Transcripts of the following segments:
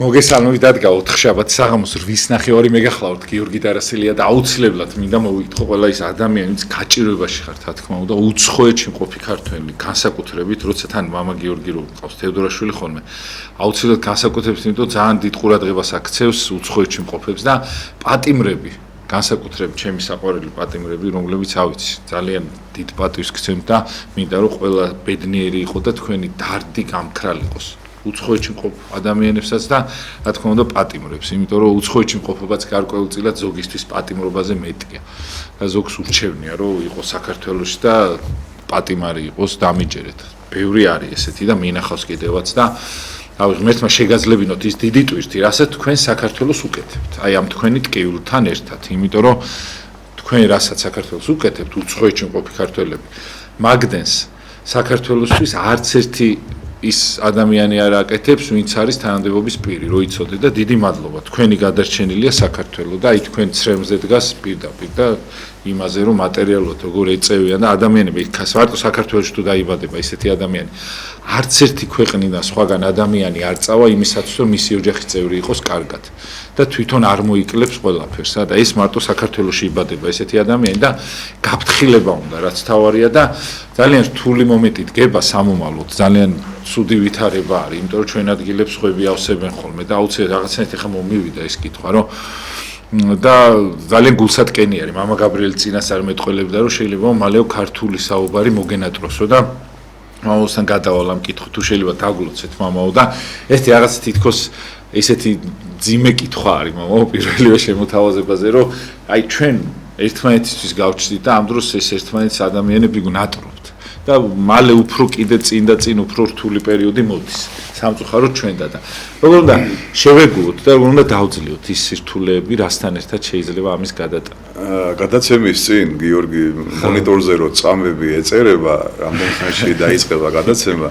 მოგესალმებით დადგა 4 შაბათს საღამოს 8:30 მეგახლავთ გიორგი დარასელია და აუცილებლად მინდა მოვიკითხო ყველა ის ადამიანის გაჭირვებაში ხარ რა თქმა უნდა უცხოეთში მყოფი ქართველი განსაკუთრებით როცა თან მამა გიორგი რო ყავს თევდორაშვილი ხოლმე აუცილებლად განსაკუთრებით იმიტომ ძალიან დიდ ყურადღებას აქცევს უცხოეთში მყოფებს და პატიმრები განსაკუთრებით ჩემი საყვარელი პატიმრები რომლებიც ავიცი ძალიან დიდ პატივს გცემთ და მინდა რომ ყველა ბედნიერი იყო და თქვენი დარდი გამქრალი იყოს უცხოეთში მყოფ ადამიანებსაც და რა თქმა უნდა პატიმრებს, იმიტომ რომ უცხოეთში მყოფობაც გარკვეულწილად ზოგისთვის პატიმრობაზე მეტია. და ზოგს ურჩევნია რომ იყოს საქართველოში და პატიმარი იყოს დამიჯერეთ. ბევრი არის ესეთი და მინახავს კიდევაც და ღმერთმა შეგაძლებინოთ ის დიდი ტვირთი, რასაც თქვენ საქართველოს უკეთებთ. აი ამ თქვენი ტკივილთან ერთად, იმიტომ რომ თქვენ რასაც საქართველოს უკეთებთ, უცხოეთში მყოფი ქართველები, მაგდენს საქართველოსთვის არც ერთი ის ადამიანი არ აკეთებს, ვინც არის თანამდებობის პირი, რო იცოდე და დიდი მადლობა. თქვენი გადარჩენილია საქართველო და აი თქვენ ცრემლზე დგას პირდაპირ და იმაზე რომ მატერიალურად როგორ ეწევიან და ადამიანები იქაც მარტო საქართველოში თუ დაიბადება ისეთი ადამიანი. არც ერთი ქვეყნიდან სხვაგან ადამიანი არ წავა იმისათვის რომ მისი ოჯახის წევრი იყოს კარგად და თვითონ არ მოიკლებს ყველაფერს და ეს მარტო საქართველოში იბადება ესეთი ადამიანი და გაფრთხილება უნდა რაც თავარია და ძალიან რთული მომენტი დგება სამომავლოდ ძალიან ცუდი ვითარება არის იმიტომ რომ ჩვენ ადგილებს ხვები ავსებენ ხოლმე და აუცილებლად რაღაცნაირად ეხა მომივიდა ეს კითხვა რომ და ძალიან გულსატკენი არის მამა გაბრიელი წინას არ მეტყველებდა რომ შეიძლება მალეო ქართული საუბარი მოგენატროსო და მამასთან გადავალ ამ კითხვა თუ შეიძლება დაგლოცეთ მამაო და ეს რაღაც თითქოს ესეთი ძიმე კითხვა არის მამაო პირველივე შემოთავაზებაზე რომ აი ჩვენ ერთმანეთისთვის გავჩნდით და ამ დროს ეს ერთმანეთის ადამიანები ვნატრობთ და მალე უფრო კიდე წინ და წინ უფრო რთული პერიოდი მოდის სამწუხაროდ ჩვენდა და როგორ უნდა შევეგუოთ და როგორ უნდა დავძლიოთ ის სირთულეები რასთან ერთად შეიძლება ამის გადატანა გადაცემის წინ გიორგი მონიტორზე რო წამები ეწერება რამდენ ხანში დაიწყება გადაცემა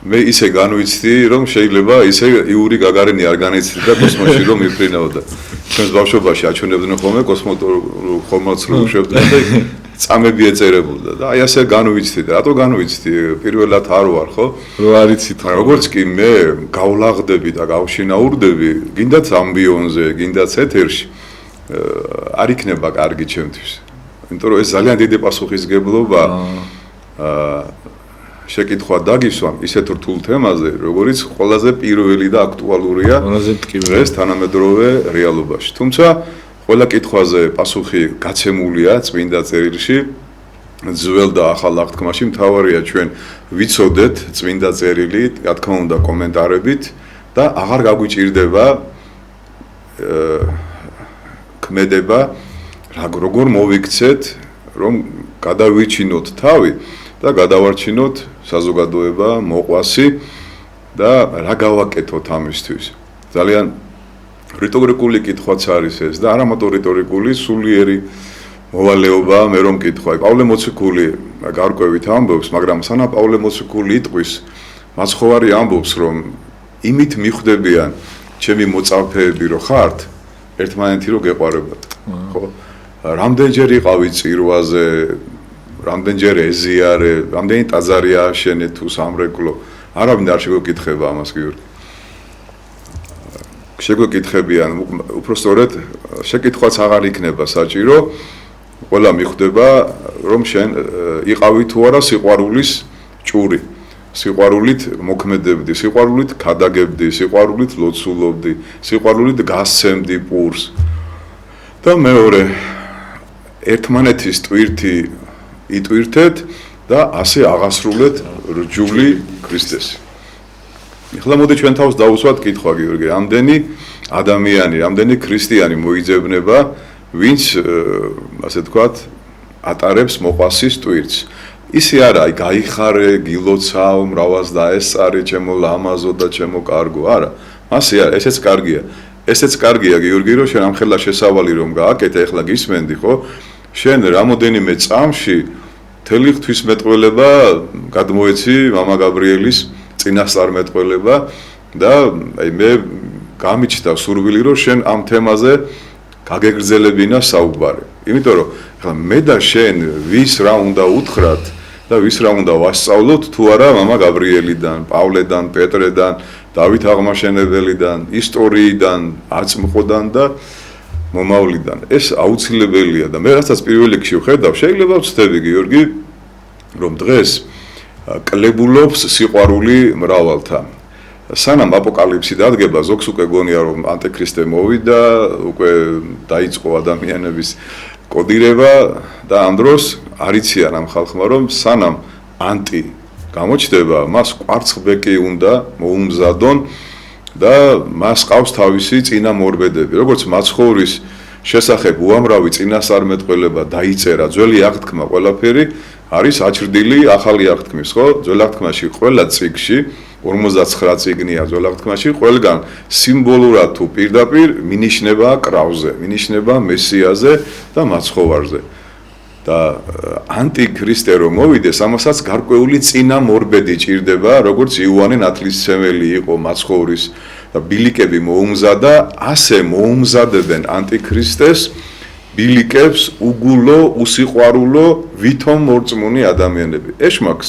მე ისე განვიცდი რომ შეიძლება ისე იური გაგარინი არ განიცდიდა და კოსმოსში რომ მიფრინავდა ჩვენს ბავშვობაში აჩვენებდნენ ხოლმე კოსმოსურ ხომალდს რომ შეხვდნენ და წამები ეწერებოდა და აი ასე განვიცდი და რატო განვიცდი პირველად არ ვარ ხო რო არიცით როგორც კი მე გავლაღდები და გავშინაურდები გინდაც ამბიონზე გინდაც ეთერში არ იქნება კარგი ჩემთვის იმიტომ რომ ეს ძალიან დიდი პასუხისგებლობა შეკითხვა დაგისვამ ისეთ რთულ თემაზე როგორიც ყველაზე პირველი და აქტუალურია დღეს თანამედროვე რეალობაში თუმცა ყველა კითხვაზე პასუხი გაცემულია წმინდა წერილში ძველ და ახალ აღთქმაში მთავარია ჩვენ ვიცოდეთ წმინდა წერილი რა თქმა უნდა კომენტარებით და აღარ გაგვიჭირდება ქმედება როგორ მოვიქცეთ რომ გადავიჩინოთ თავი და გადავარჩინოთ საზოგადოება მოყვასი და რა გავაკეთოთ ამისთვის ძალიან რიტორიკული კითხვაც არის ეს და არა მარტო რიტორიკული სულიერი მოვალეობა მე რომ კითხვა პავლე მოციქული გარკვევით ამბობს მაგრამ სანამ პავლე მოციქული იტყვის მაცხოვარი ამბობს რომ იმით მიხვდებიან ჩემი მოწაფეები რო ხართ ერთმანეთი რო გეყვარებათ ხო რამდენჯერ იყავი წირვაზე რამდენჯერ ეზიარე რამდენი ტაძარი ააშენე თუ სამრეკლო არავინ არ შეგვეკითხება ამას გიორგი შეგვეკითხებიან უფრო სწორედ შეკითხვაც აღარ იქნება საჭირო ყველა მიხვდება რომ შენ იყავი თუ არა სიყვარულის ჭური სიყვარულით მოქმედებდი სიყვარულით ქადაგებდი სიყვარულით ლოცულობდი სიყვარულით გასცემდი პურს და მეორე ერთმანეთის ტვირთი იტვირთეთ და ასე აღასრულეთ რჯული ქრისტესი ეხლა მოდი ჩვენ თავს დავუსვათ კითხვა გიორგი რამდენი ადამიანი რამდენი ქრისტიანი მოიძებნება ვინც ასე თქვათ ატარებს მოყვასის ტვირთს ისე არა აი გაიხარე გილოცავ მრავალს დაესწარი ჩემო ლამაზო და ჩემო კარგო არა ასე არა ესეც კარგია ესეც კარგია გიორგი რომ შენ ამხელა შესავალი რომ გააკეთე ეხლა გისმენდი ხო შენ რამოდენიმე წამში მთელი ღვთისმეტყველება გადმოეცი მამა გაბრიელის წინასწარმეტყველება და აი მე გამიჩნდა სურვილი რომ შენ ამ თემაზე გაგეგრძელებინა საუბარი. იმიტომ რომ ახლა მე და შენ ვის რა უნდა უთხრათ და ვის რა უნდა ვასწავლოთ თუ არა მამა გაბრიელიდან, პავლედან, პეტრედან, დავით აღმაშენებელიდან, ისტორიიდან, აწმყოდან და მომავლიდან. ეს აუცილებელია და მე რასაც პირველ რიგში ვხედავ, შეიძლება ვცდები გიორგი, რომ დღეს კლებულობს სიყვარული მრავალთა. სანამ აპოკალიფსი დადგება, ზოგს უკვე გონია რომ ანტიქრისტე მოვიდა, უკვე დაიწყო ადამიანების კოდირება და ამ დროს არიციან ამ ხალხმა რომ სანამ ანტი გამოჩნდება, მას კვარცხლბეკი უნდა მოუმზადონ და მას ყავს თავისი წინამორბედები. როგორც მაცხოვრის შესახებ უამრავი წინასწარმეტყველება დაიწერა, ძველი აღთქმა ყველაფერი არის აჩრდილი ახალი აღთქმის, ხო? ძველ აღთქმაში ყველა წიგნში 59 წიგნია ძველ აღთქმაში, ყველგან სიმბოლურად თუ პირდაპირ მინიშნება კრავზე, მინიშნება მესიაზე და მაცხოვარზე. და ანტიქრისტე რომ მოვიდეს, ამასაც გარკვეული წინამორბედი ჭირდება, როგორც იოანე ნათლისმცემელი იყო მაცხოვრის და ბილიკები მოუმზადა, ასე მოუმზადებენ ანტიქრისტეს ბილიკებს უგულო, უსიყვარულო, ვითომ მორწმუნე ადამიანები. ეშმაკს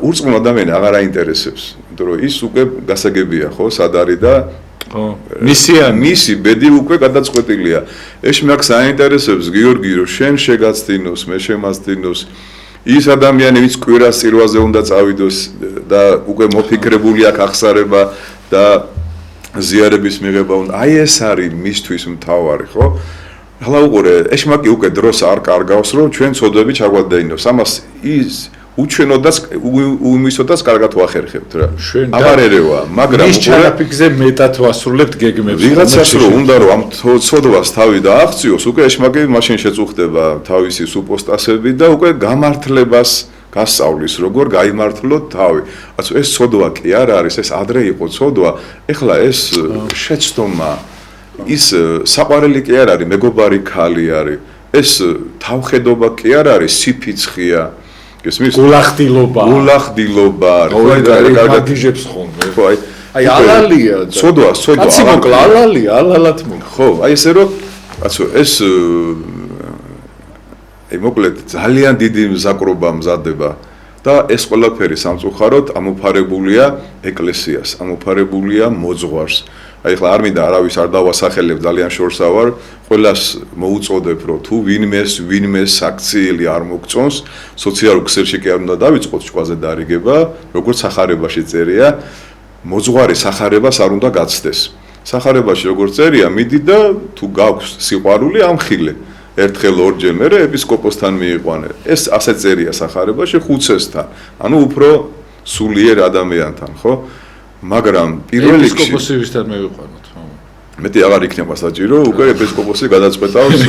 ურწმუნო ადამიანი აღარ აინტერესებს, იმიტომ რომ ის უკვე გასაგებია, ხო, სად არის და მისი ბედი უკვე გადაწყვეტილია. ეშმაკს აინტერესებს გიორგი, რომ შენ შეგაცდინოს, მე შემაცდინოს, ის ადამიანი, ვინც კვირას წირვაზე უნდა წავიდოს და უკვე მოფიქრებული აქვს აღსარება და ზიარების მიღება უნდა. აი ეს არის მისთვის მთავარი, ხო? ახლა უყურე, ეშმაკი უკვე დროს არ კარგავს, რომ ჩვენ ცოდვები ჩაგვადეინოს. ამას ის უჩვენოდას უმისოდას კარგად ვახერხებთ რა. აღარ ერევა, მაგრამ ის ჩანაფიქრზე მეტად ვასრულებთ გეგმებს. ვიღაცას რო უნდა რომ ამ ცოდვას თავი დააღწიოს, უკვე ეშმაკი მაშინ შეწუხდება თავისი სუპოსტასები და უკვე გამართლებას გასწავლის, როგორ გაიმართლოთ თავი. ასე ეს ცოდვა კი არ არის, ეს ადრე იყო ცოდვა, ეხლა ეს შეცდომა, ის საყვარელი კი არ არის, მეგობარი ქალი არის, ეს თავხედობა კი არ არის, სიფიცხია. გულახდილობა, მაგიჟებს ხოლმე. ხო, აი ალალია. ცოდვა. კაცი მოკლა, ალალია, ალალად მოკლა. ხო, აი ესე რომ კაცო, ეს მოკლედ ძალიან დიდი მზაკრობა მზადდება და ეს ყველაფერი სამწუხაროდ ამოფარებულია ეკლესიას, ამოფარებულია მოძღვარს. აი ხლა არ მინდა არავის არ დავასახელებ, ძალიან შორსა ვარ, ყველას მოუწოდებ, რომ თუ ვინმე საქციელი არ მოგწონს, სოციალურ ქსელში კი არ უნდა დავიწყოთ ჭკვაზე დარიგება, როგორც სახარებაში წერია, მოძღვარი სახარებას არ უნდა გაცდეს. სახარებაში როგორც წერია, მიდი და თუ გაქვს სიყვარული, ამხილე. ერთხელ ორჯერ მერე ეპისკოპოსთან მიიყვანე. ეს ასე წერია სახარებაში ხუცესთან, ანუ უფრო სულიერ ადამიანთან, ხო? მაგრამ პირველ რიგში ეპისკოპოსი ვისთან მივიყვანოთ, მამა. მეტი აღარ იქნება საჭირო, უკვე ეპისკოპოსი გადაწყვეტავს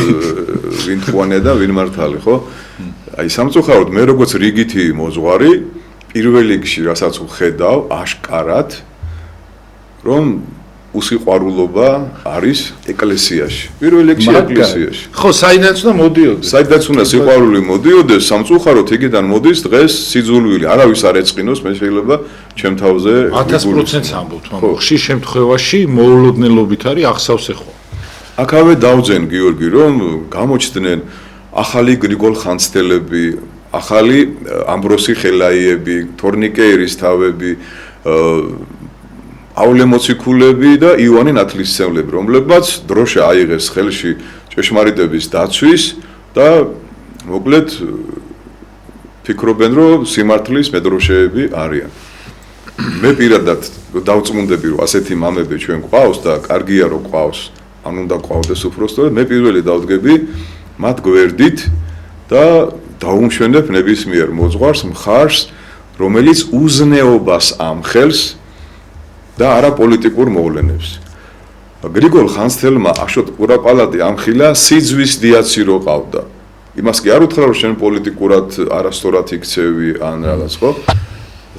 ვინ თქუანია და ვინ მართალი, ხო? აი სამწუხაროდ მე როგორც რიგითი მოძღვარი, პირველ რიგში რასაც ვხედავ აშკარად, რომ უსიყვარულობა არის ეკლესიაში. პირველ რიგში ეკლესიაში. ხო, საიდანაც უნდა მოდიოდეს. საიდანაც უნდა სიყვარული მოდიოდეს, სამწუხაროდ იქიდან მოდის დღეს სიძულვილი. არავის არ ეწყინოს, მე შეიძლება ჩემ თავზე 1000% ამბობთ, მაგრამ ხშირ შემთხვევაში მოულოდნელობით არის ახსავს ეხო. აქავე დავძენ გიორგი, რომ გამოჩნდნენ ახალი გრიგოლ ხანძთელები, ახალი ამბროსი ხელაიები, თორნიკე ერისთავები, პავლე მოციქულები და იოანე ნათლისმცემლები, რომლებმაც დროშა აიღეს ხელში ჭეშმარიტების დაცვის და მოკლედ ფიქრობენ, რომ სიმართლის მედროშეები არიან. მე პირადად დავწმუნდები, რომ ასეთი მამები ჩვენ გვყავს და კარგია რომ გვყავს, ან უნდა გვყავდეს უბრალოდ, მე პირველი დავდგები მათ გვერდით და დაუმშვენებ ნებისმიერ მოძღვარს, მხარს, რომელიც უზნეობას ამხელს და არა პოლიტიკურ მოვლენებს. გრიგოლ ხანძთელმა აშოტ კურაპალატი ამხილა სიძვის დიაცი რო ყავდა. იმას კი არ უთხრა რომ შენ პოლიტიკურად არასწორად იქცევი ან რაღაც, ხო?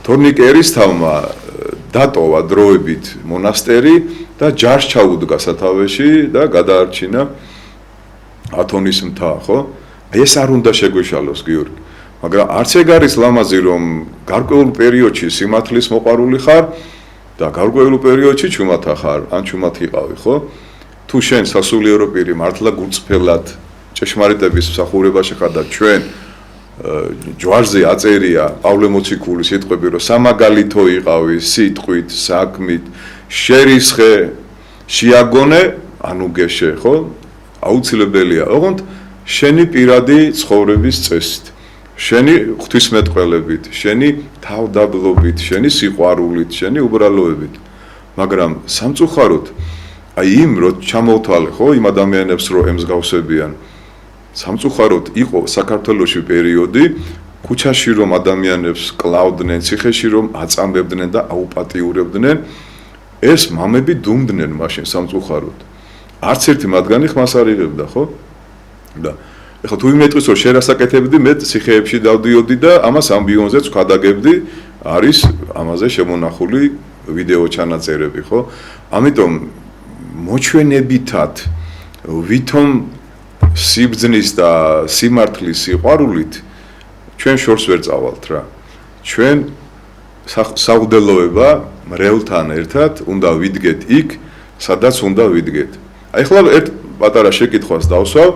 თორნიკე ერისთავმა დატოვა დროებით მონასტერი და ჯარს ჩაუდგა სათავეში და გადაარჩინა ათონის მთა, ხო? აი ეს არ უნდა შეგვეშალოს გიორგი. მაგრამ არც ეგ არის ლამაზი რომ გარკვეულ პერიოდში სიმართლის მოყვარული ხარ და გარკვეულ პერიოდში ჩუმათა ხარ, ან ჩუმად იყავი, ხო? თუ შენ სასულიერო პირი მართლა გულწრფელად ჭეშმარიტების მსახურებაში ხარ და ჩვენ ჯვარზე აწერია პავლე მოციქულის სიტყვები, რომ სამაგალითო იყავი სიტყვით, საქმით, შერისხე, შეაგონე, ანუ გეშე, ხო? აუცილებელია, ოღონდ შენი პირადი ცხოვრების წესით, შენი ღვთისმეტყველებით, შენი თავდაბლობით, შენი სიყვარულით, შენი უბრალოებით. მაგრამ სამწუხაროდ, აი იმ რო ჩამოვთვალე, ხო, იმ ადამიანებს რო ემსგავსებიან, სამწუხაროდ იყო საქართველოში პერიოდი, ქუჩაში რომ ადამიანებს კლავდნენ, ციხეში რომ აწამბებდნენ და აუპატიურებდნენ, ეს მამები დუმდნენ მაშინ სამწუხაროდ. არც ერთი მათგანი ხმას არ იღებდა, ხო? და ეხლა თუ იმეტყვის რომ შერასაკეთებდი, მე ციხეებში დავდიოდი და ამას ამბიონზეც ვქადაგებდი, არის ამაზე შემონახული ვიდეო ჩანაწერები, ხო? ამიტომ მოჩვენებითად ვითომ სიბრძნის და სიმართლის სიყვარულით ჩვენ შორს ვერ წავალთ რა. ჩვენ საღვთელოება მრევლთან ერთად უნდა ვიდგეთ იქ, სადაც უნდა ვიდგეთ. აი ახლა ერთ პატარა შეკითხვას დავსვავ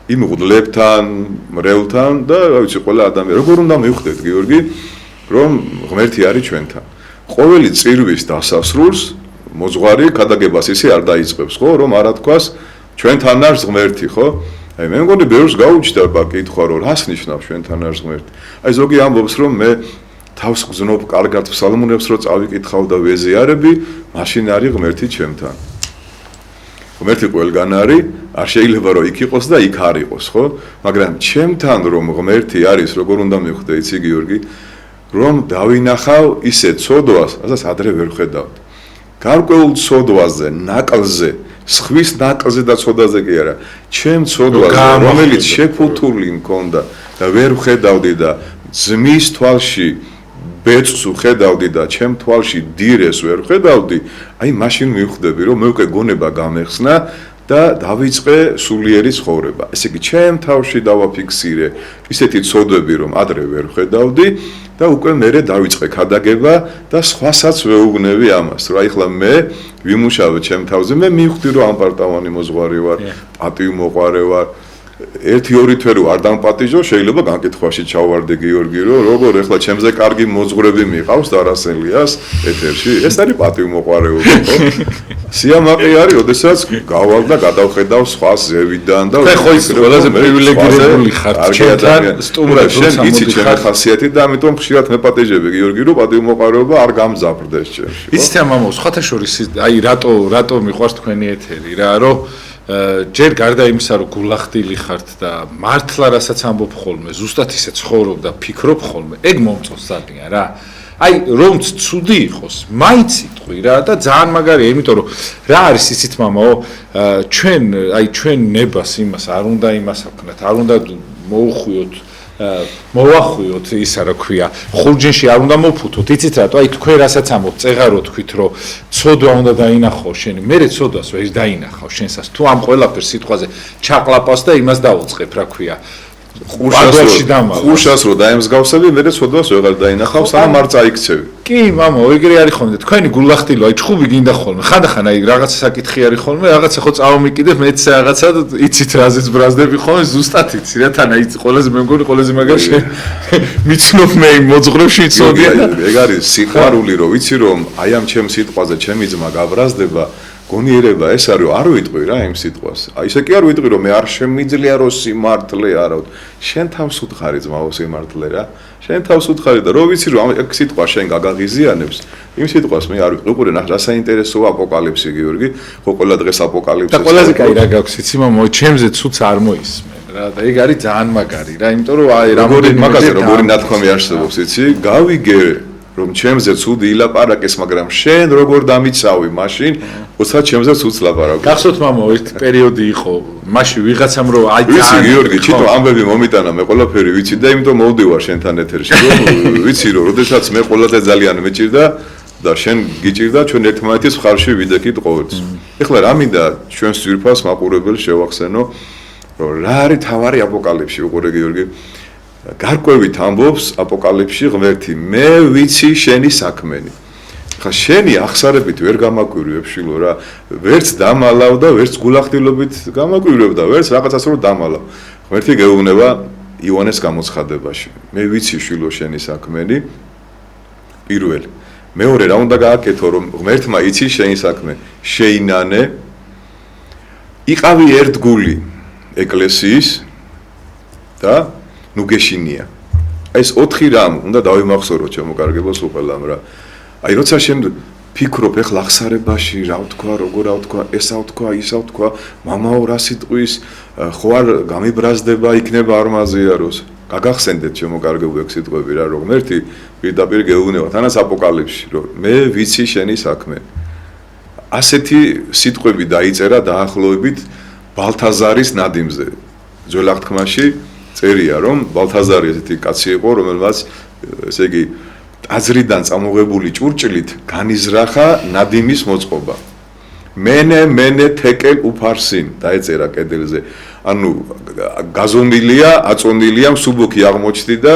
იმ ღმერთთან, მრევლთან და რა ვიცი, ყველა ადამიანი როგორ უნდა მივხვდეთ, გიორგი, რომ ღმერთი არის ჩვენთან. ყოველი წირვის დასასრულს მოძღვარი ქადაგებას ისე არ დაიწყებს, ხო, რომ არა თქვას ჩვენთან არის ღმერთი, ხო? აი მე მგონი ბევრს გაუჩნდება კითხვა, რომ რას ნიშნავს ჩვენთან არის ღმერთი. აი ზოგი ამბობს, რომ მე თავს გზნობ კარგად ფსალმუნებს რო წავიკითხავ და ვეზიარები, მაშინ არის ღმერთი ჩემთან. ღმერთი ყველგან არის, არ შეიძლება რომ იქ იყოს და იქ არ იყოს, ხო? მაგრამ ჩემთან რომ ღმერთი არის, როგორ უნდა მივხვდე, იცი გიორგი, რომ დავინახავ ისე ცოდვას, რასაც ადრე ვერ ხედავთ. გარკვეულ ცოდვაზე, ნაკლზე, სხვის ნაკლზე და ცოდვაზე კი არა, ჩემ ცოდვაზე, რომელიც შეფუთული მქონდა და ვერ ხედავდი და ძმის თვალში ბეწს ვხედავდი და ჩემ თვალში დირეს ვერ ხედავდი, აი მაშინ მივხვდები, რომ მე უკვე გონება გამეხსნა და დავიწყე სულიერი ცხოვრება. ესე იგი, ჩემ თავში დავაფიქსირე ისეთი ცოდვები, რომ ადრე ვერ ხედავდი და უკვე მერე დავიწყე ქადაგება და სხვასაც ვეუბნები ამას, რომ აი ხლა მე ვიმუშავე ჩემ თავზე, მე მივხვდი, რომ ამპარტავანი მოძღვარი ვარ, პატივმოყვარე ვარ. ერთი-ორი თვე რო არ დამპატიჟო, შეიძლება განკითხვაში ჩავარდე გიორგი, რომ როგორ ეხლა ჩემზე კარგი მოძღვრები მიყავს დარასელიას ეთერში, ეს არის პატივმოყვარეობა, ხო? სიამაყე არის, ოდესაც გავალ და გადავხედავ სხვას ზევიდან და ხო ის ყველაზე პრივილეგირებული ხარ ჩემთან სტუმრად შენ იცი ჩემი ხასიათი და ამიტომ ხშირად მეპატეჟები გიორგი, რომ პატივმოყვარეობა არ გამძაფრდეს ჩემში. იცით ამამო, სხვათა შორის აი რატო მიყვარს თქვენი ეთერი რა, რომ ჯერ გარდა იმისა, რომ გულახდილი ხართ და მართლა რასაც ამბობ ხოლმე, ზუსტად ისე ცხოვრობ და ფიქრობ ხოლმე, ეგ მომწონს ძალიან რა. აი, რომც ცუდი იყოს, მაინც იტყვი რა და ძალიან მაგარია, იმიტომ რომ რა არის იცით მამაო, ჩვენ ნებას იმას არ უნდა იმას აქვთ, არ უნდა მოვახვიოთ ისა რა ქვია, ხურჯინში არ უნდა მოფუთოთ, იცით რატო? აი თქვენ რასაც ამბობთ, წეღარო თქვით, რომ ცოდვა უნდა დაინახო შენი, მე ცოდვას ვერ დაინახავ შენსას, თუ ამ ყველაფერს სიტყვაზე ჩაყლაპავს და იმას დავუწყებ, რა ქვია. ხუშას რო დაემსგავსები, მე ცოდვას ვეღარ დაინახავ, სამ არ წაიქცევი. კი, მამო, ეგრე არის ხოლმე. თქვენი გულახდილო, აი ჩხუბი გინდა ხოლმე. ხანდახან აი რაღაცა საკითხი არის ხოლმე, რაღაცა ხო წავმიკიდებ, მეც რაღაცა იცით რაზეც ბრაზდები ხოლმე, ზუსტად იცი რა, თან აი ყველაზე მე მგონი ყველაზე მაგარი მიცნობ მე მოძღვრებში იცოდია. ეგ არის სიყვარული, რომ ვიცი რომ აი ამ ჩემ სიტყვაზე ჩემი ძმა გაბრაზდება. გონიერება ეს არის რომ არ ვიტყვი რა იმ სიტყვას. აი ესე კი არ ვიტყვი რომ მე არ შემიძლია რომ სიმართლე არავ. შენ თავს უთხარი ძმაო სიმართლე რა. შენ თავს უთხარი და რო ვიცი რომ ამ სიტყვა შენ გაგაღიზიანებს, იმ სიტყვას მე არ ვიტყვი. უყურე რა საინტერესოა აპოკალიფსი გიორგი. ხო ყველა დღეს აპოკალიფსი. და ყველაზე კაი რა გაქვს იცი მამა, ჩემზე ცუც არ მოისმენ რა და ეგ არის ძალიან მაგარი რა, იმიტომ რომ აი რამოდენიმე მაგაზე როგორი ნათქვამი არსებობს იცი? გავიგე რომ ჩემზე ცუდი ილაპარაკეს, მაგრამ შენ როგორ დამიცავი მაშინ, უცად ჩემზე ცუდს ლაპარაკობ. გახსოვთ მამა, ერთ პერიოდი იყო, მაშინ ვიღაცამ რომ აი ვიცი გიორგი, ჩიტო ამბები მომიტანა, მე ყველაფერი ვიცი და იმიტომ მოვდივარ შენთან ეთერში, რომ ვიცი რომ როდესაც მე ყველაზე ძალიან მეჭირდა და შენ გიჭირდა, ჩვენ ერთმანეთის მხარში ვიდექით ყოველთვის. ეხლა რა მინდა ჩვენს ძვირფას მაყურებელს შევახსენო, რომ რა არის თავარი აპოკალიფსი, უყურე გიორგი. გარკვევით ამბობს აპოკალიფსში ღმერთი, მე ვიცი შენი საქმენი. ხა შენი ახსარებით ვერ გამაკვირვებ შილო რა, ვერც დამალავ და ვერც გულახდილობით გამაკვირვებ და ვერც რაღაცას რო დამალავ. ღმერთი გეუბნება, ივანეს გამოცხადებაში. მე ვიცი შვილო შენი საქმენი პირველი. მეორე რა უნდა გააკეთო რომ ღმერთმა იცის შენი საქმე. შეინანე იყავი ერთგული ეკლესიის და ნუ გეშინია. ეს 4 რამ უნდა დავიმახსოვროთ შემოკარგებელს უყველამ რა. აი როცა შენ ფიქრობ ეხლა ახსარებაში რა ვთქვა, როგორ რა ვთქვა, ესა ვთქვა, ისა ვთქვა, მამაო რა სიტყვის, ხო არ გამიბრაზდება, იქნება არ მაზიაროს. გაგახსენდეთ შემოკარგებულ ეგ სიტყვები რა, რომ ერთი პირდაპირ გეუბნება, თანაც აპოკალიფსში, რომ მე ვიცი შენი საქმე. ასეთი სიტყვები დაიწერა დაახლოებით ბალთაზარის ნადიმზე. ძველ აღთქმაში წერია, რომ ბალთაზარი ესეთი კაცი იყო, რომელმაც ესე იგი ტაძრიდან წამოღებული ჭურჭლით განიზრახა ნადიმის მოწყობა. მენე თეკელ უფარსინ დაეწერა კედელზე. ანუ გაზომილია, აწონილია, მსუბუქი აღმოჩნდი და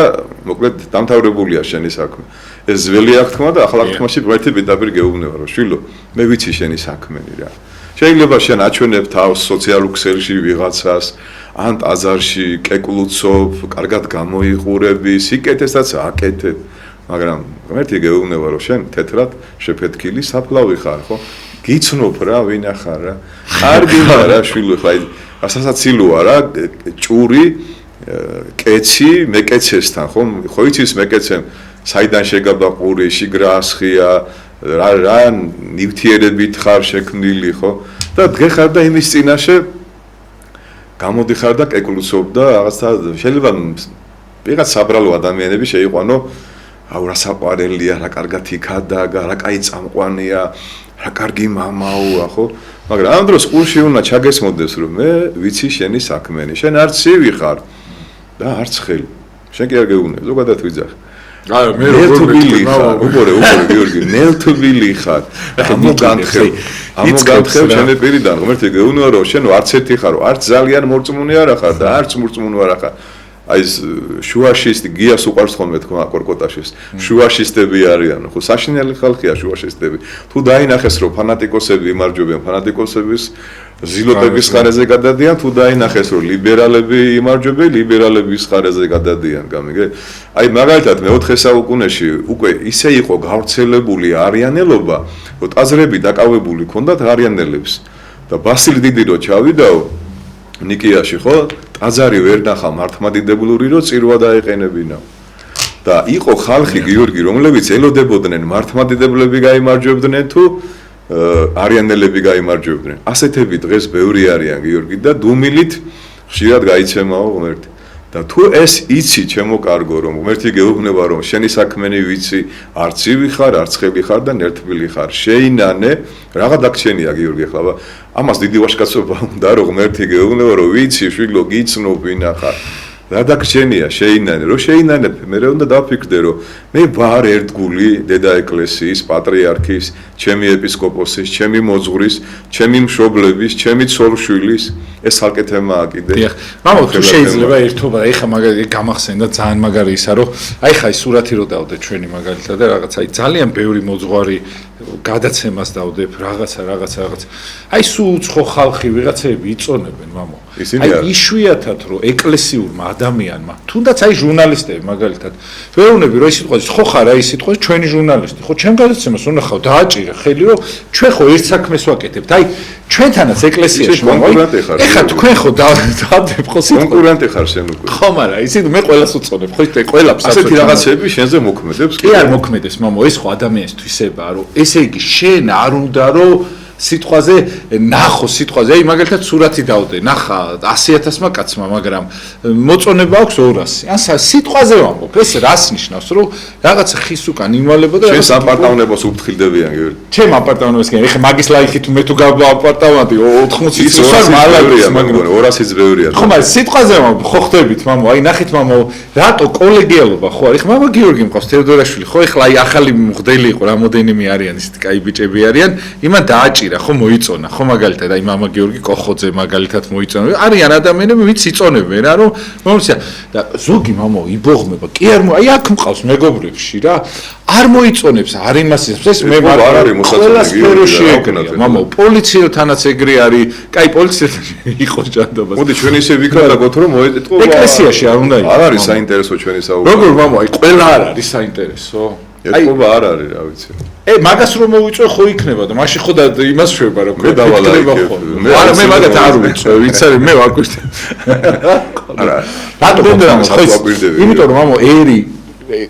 მოკლედ დამთავრებულია შენი საქმე. ეს ძველი აღთქმა და ახალ აღთქმაში პროექტი პირდაპირ გეუბნება, რომ შვილო, მე ვიცი შენი საქმენი რა. შეიძლება შენ აჩვენებ თავს სოციალურ ქსელში ვიღაცას, ან ტაძარში კეკლუცობ, კარგად გამოიყურები, სიკეთესაც აკეთებ. მაგრამ ღმერთი გეუბნება რომ შენ თეთრად შეფეთქილი საფლავი ხარ ხო? გიცნობ რა ვინ ახარ რა. კარგი რა შვილო ხა ასასაცილოა რა ჭური კეცი მეკეცესთან ხო? ხო იცის მეკეცემ საიდან შეგაბა ყური, შიგრა ასხია, რა ნივთიერებით ხარ შექმნილი ხო? და დღეხარ და იმის წინაშე გამოდიხარ და კეკლუცობ და რაღაცა შეიძლება ვიღაც საბრალო ადამიანები შეიყვანო აუ რა საყვარელია, რა კარგად იქადაგა, რა კაი წამყვანია, რა კარგი მამაოა, ხო? მაგრამ ამ დროს ყურში უნდა ჩაგესმოდეს, რომ მე ვიცი შენი საქმენი. შენ არც ცივი ხარ და არც ხელი. შენ კი არ გეუბნები, ზოგადად ვიძახ. აი, მე როგორ ხარ, უყურე, გიორგი, ნელთვილი ხარ. ამოგანთხევ შენი პირიდან, ღმერთი გეუბნება, რომ შენ არც ერთი ხარო, არც ძალიან მორწმუნე არა ხარ და არც მორწმუნე არა ხარ. აი ეს შუაშისტი გიას უყარს ხოლმე თქვა კორკოტაშის შუაშისტები არიან ხო საშინელი ხალხია შუაშისტები თუ დაინახეს რომ ფანატიკოსები იმარჯვებიან ფანატიკოსების ზილოტების ხარეზე გადადიან თუ დაინახეს რომ ლიბერალები იმარჯვებიან ლიბერალების ხარეზე გადადიან გამიგე აი მაგალითად მე-4 საუკუნეში უკვე ისე იყო გავრცელებული არიანელობა რომ ტაძრები დაკავებული ჰქონდათ არიანელებს და ბასილი დიდი რო ჩავიდაო ნიკიაში ხო ტაძარი ვერ ნახა მართლმადიდებლური რო წირვა დაეყენებინა და იყო ხალხი გიორგი რომლებიც ელოდებოდნენ მართლმადიდებლები გაიმარჯვებდნენ თუ არიანელები გაიმარჯვებდნენ ასეთები დღეს ბევრი არიან გიორგი და დუმილით ხშირად გაიცემაო ღმერთი და თუ ეს იცი ჩემო კარგო რომ ღმერთი გეუბნება რომ შენი საქმენი ვიცი არც ივი ხარ არც ხელი ხარ და ნერთბილი ხარ შეინანე რაღა დაგჩენია გიორგი ახლა ამას დიდი ვაჟკაცობა უნდა რომ ღმერთი გეუბნება რომ ვიცი შვილო გიცნობ ვინა ხარ რა დაგჩენია შეინანე რომ შეინანებ მე უნდა დაფიქრდე რომ მე ვარ ერთგული დედა ეკლესიის პატრიარქის ჩემი ეპისკოპოსის ჩემი მოძღვრის ჩემი მშობლების ჩემი ცოლშვილის ეს ალკე თემაა კიდე დიახ მამო თუ შეიძლება ერთობა და ეხა მაგალითად გამახსენდა ძალიან მაგარი ისა რომ აი ხა ის სურათი რო დავდე ჩვენი მაგალითად და რაღაც აი ძალიან ბევრი მოძღვარი გადაცემას დავდებ რაღაცა აი სულ უცხო ხალხი ვიღაცები იწონებენ მამო აი იშვიათად რომ ეკლესიურმა ადამიანმა თუნდაც აი ჟურნალისტები მაგალითად ვეუბნები რომ ეს სიტყვა ხო ხარ აი სიტყვა ჩვენი ჟურნალისტი ხო ჩემ გადაცემას უნდა ხავ დააჭირე ხელი რომ ჩვენ ხო ერთ საქმეს ვაკეთებთ აი ჩვენთანაც ეკლესიაში ეხა თქვენ ხო დავდებ ხო სიტყვა კონკურენტი ხარ შენ უკვე ხო მაგრამ ისინი მე ყველას უწონებ ხო ისე ყველაფერს ასეთი რაღაცები შენზე მოქმედებს კი არ მოქმედებს მამო ეს ხო ადამიანის თვისებაა რომ ესე იგი შენ არ უნდა რომ სიტყვაზე ნახო სიტყვაზე აი მაგალითად სურათი დავდე ნახა 100,000-მა კაცმა მაგრამ მოწონება აქვს 200 ან სიტყვაზე ვამბობ ეს რას ნიშნავს რომ რაღაცა ხის უკან იმალებო და შენ აპარტამენტებს უფრთხილდებიან გიორგი ჩემ აპარტამენტებს კი ეხა მაგის ლაიხით მე თუ გავბა აპარტამენტი 80 წუთს მალაგია მაგრამ 200-იც ბევრია ხო მაგრამ სიტყვაზე ვამბობ ხო ხდებით მამო აი ნახეთ მამო რატო კოლეგიალობა ხო არის მამა გიორგი მყავს თეოდორაშვილი ხო ეხლა აი ახალი მღვდელი იყო რამოდენიმე არიან ისეთი კაი ბიჭები არიან იმან დააჭირა რა ხო მოიწონა ხო მაგალითად აი მამა გიორგი კოხოძე მაგალითად მოიწონა არიან ადამიანები ვინც იწონებენ რა რომ მომცია და ზოგი მამო იბოღმება კი არ აი აქ მყავს მეგობრებში რა არ მოიწონებს არ იმასის ეს მე არ არის ყველა სფეროში ეგრეა მამო პოლიციელთანაც ეგრე არის კაი პოლიციელთან იყო ჯანდაბას მოდი ჩვენ ისე ვიქადაგოთ რომ მოეტყობა ეკლესიაში არ უნდა იყოს არ არის საინტერესო ჩვენი საუბარი როგორ მამო აი ყველა არ არის საინტერესო ეთყობა არ არის რა ვიცი მაგას რომ მოვიწვე ხო იქნება და მაშინ ხო და იმას შვება რა მე დავალაიქებ არა მე მაგათ არ ვიწვე ვიცი არის მე ვაკვირდე არა რატომ ხო იმიტომ რომ მამო ერი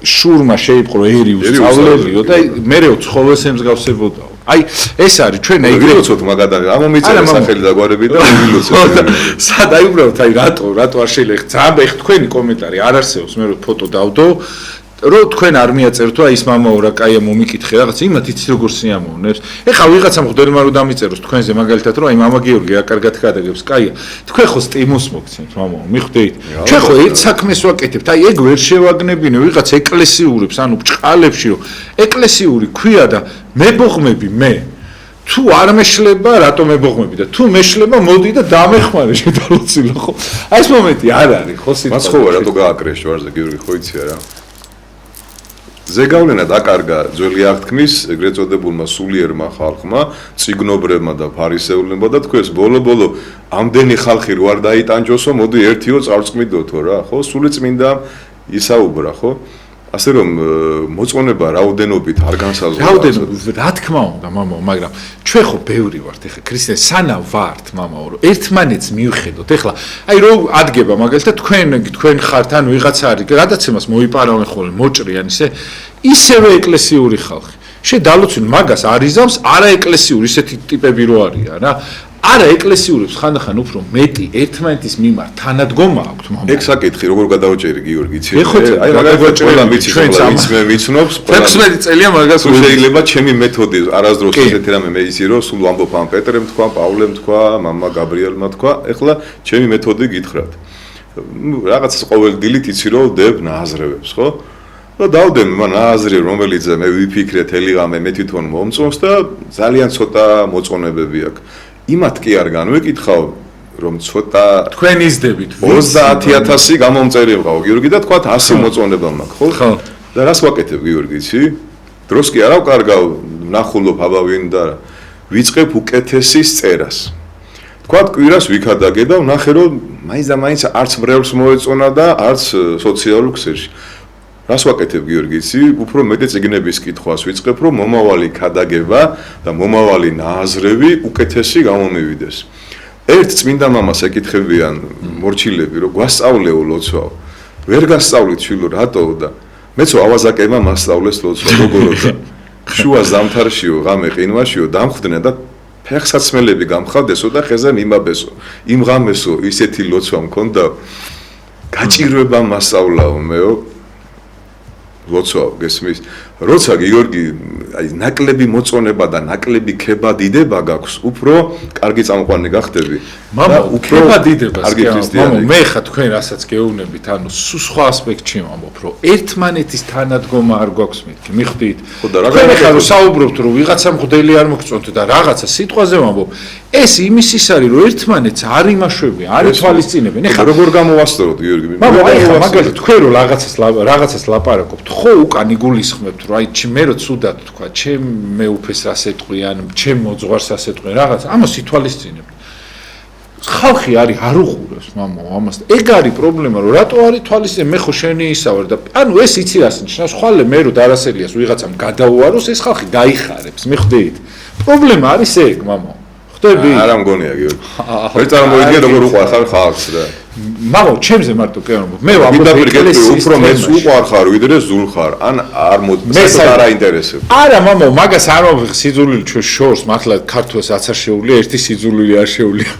შურმა შეიპყრო ერი უსწავლებიო და მერე ცხოველს ემსგავსებოდაო აი ეს არის ჩვენ აი ვილოცოთ მაგადარი ამომიწერე სახელი და გვარები და ვილოცოთ სად აი უბრალოდ აი რატო არ შეიძლება ძალიან ეხ თქვენი კომენტარი არ არსებობს მე რო ფოტო დავდო რომ თქვენ არ მიაწერთ თუ აი ის მამაო რა კაია მომიკითხე რაღაც იმათ იცი როგორ სიამოვნებს ეხლა ვიღაცამ ხდერმა რომ დამიწეროს თქვენზე მაგალითად რომ აი მამა გიორგი რა კარგად გადაგებს კაია თქვენ ხო სტიმულს მოგცემთ მამაო მიხვდით ჩვენ ხო ერთ საქმეს ვაკეთებთ აი ეგ ვერ შევაგნებინე ვიღაც ეკლესიურებს ანუ ბჭყალებში რომ ეკლესიური ქვია და მებოღმები მე თუ არ მეშლება რატომ მებოღმები და თუ მეშლება მოდი და დამეხმარე შედალოცილო ხო აი ეს მომენტი არ არის ხო სიტყვა მას ხო რატო გააკრეს ჯვარზე გიორგი ხო იცია რა ზეგავლენა დაკარგა ძველი აღთქმის ეგრეთ წოდებულმა სულიერმა ხალხმა, ციგნობრებმა და ფარისეულებმა და თქვენს ბოლო-ბოლო ამდენი ხალხი რო არ დაიტანჯოსო, მოდი ერთიო წარწმიდოთო რა, ხო? სული წმინდა ისაუბრა, ხო? ასე რომ მოწონება რაოდენობით არ განსაზღვრა. რაოდენობით, რა თქმა უნდა, მამაო, მაგრამ ჩვენ ხო ბევრი ვართ, ეხლა ქრისტიანი სანა ვართ, მამაო, რომ ერთმანეთს მივხედოთ. ეხლა აი რო ადგება მაგალითად თქვენ ხართ ან ვიღაცა არის, გადაცემას მოიპარავენ ხოლმე მოჭრიან ისევე ეკლესიური ხალხი. შედალოცინ მაგას არიზამს არაეკლესიური ისეთი ტიპები რო არიან რა. არა ეკლესიურებს ხანდახან უფრო მეტი ერთმანეთის მიმართ თანადგომა აქვთ მამაო. ეგ საკითხი როგორ გადავაჭერი გიორგი იცი? აი მაგალითად ყველა ვიცი მე ვიცნობს 16 წელია მაგას შეიძლება ჩემი მეთოდი არასდროს ესეთი რამე მე იცი რომ სულ ამბობ ამ პეტრემ თქვა, პავლემ თქვა, მამა გაბრიელმა თქვა, ეხლა ჩემი მეთოდი გითხრათ. რაღაც ყოველ დილით იცი რომ დებ ნააზრევებს, ხო? და დავდებ მან ნააზრი რომელიც მე ვიფიქრე თელიღამე მე თვითონ მომწონს და ძალიან ცოტა მოწონებები აქვს. იმათ კი არ განვეკითხავ რომ ცოტა თქვენ იზდებით 30000 გამომწერი ვყავ გიორგი და თქვათ 100 მოწონება მაქვს ხო და რას ვაკეთებ გიორგი იცი დროს კი არ ავკარგავ ნახულობ აბავინ და ვიწყებ უკეთესის წერას თქვათ კვირას ვიქადაგე და ვნახე რომ მაინც და მაინც არც მრევლს მოეწონა და არც სოციალურ ქსელში რას ვაკეთებ გიორგი იცი უფრო მეტი წიგნების კითხვას ვიწყებ რომ მომავალი ქადაგება და მომავალი ნააზრევი უკეთესი გამომივიდეს ერთ წმინდა მამას ეკითხებიან მორჩილები რომ გვასწავლეო ლოცვა ვერ გასწავლით შვილო რატო და მეცო ავაზაკება მასწავლეს ლოცვა როგორო და შუა ზამთარშიო ღამე ყინვაშიო დამხვდნენ და ფეხსაცმელები გამხავდესო და ხეზე მიმაბესო იმ ღამესო ისეთი ლოცვა მქონდა გაჭირვება მასწავლაო მეო ლოცვა გესმის როცა გიორგი აი ნაკლები მოწონება და ნაკლები ქება დიდება გაქვს უფრო კარგი წამყვანი გახდები მამა უქება დიდებას მამა მე ხა თქვენ რასაც გეუბნებით ანუ სხვა ასპექტში ვამბობ რომ ერთმანეთის თანადგომა არ გვაქვს მეთქი მიხვდით თქვენ ხა რომ საუბრობთ რომ ვიღაცა მღვდელი არ მოგწონთ და რაღაცა სიტყვაზე ვამბობ ეს იმის ის არის რომ ერთმანეთს არ იმაშვებიან არ ითვალისწინებენ ეხლა როგორ გამოვასწოროთ გიორგი მამა აი ხა მაგალითად თქვენ რომ რაღაცას ლაპარაკობთ ხო უკან იგულისხმებთ რომ აი მე რო ცუდად თქვა ჩემ მეუფეს რას ეტყვიან ჩემ მოძღვარს რას ეტყვიან რაღაც ამას ითვალისწინებთ ხალხი არის არ უყურებს მამო ამას ეგ არის პრობლემა რომ რატო არ ითვალისწინებ მე ხო შენი ისა ვარ და ანუ ეს იცი რას ნიშნავს ხვალე მე რო დარასელიას ვიღაცამ გადაუაროს ეს ხალხი გაიხარებს მიხვდით პრობლემა არის ეგ მამო არა მგონია გიორგი ვერ წარმოვიდგენ როგორ უყვარხარ ხალხს რა მაგო ჩემზე მარტო კი არ მე ვამბობ უფრო მეც უყვარხარ ვიდრე ზულხარ ან არ მოწესო არ აინტერესებს არა მამო მაგას არ ვამბობ სიძულვილი ჩვენ შორს მართლა ქართულს აც არ შეუძლია ერთი სიძულვილი არ შეუძლია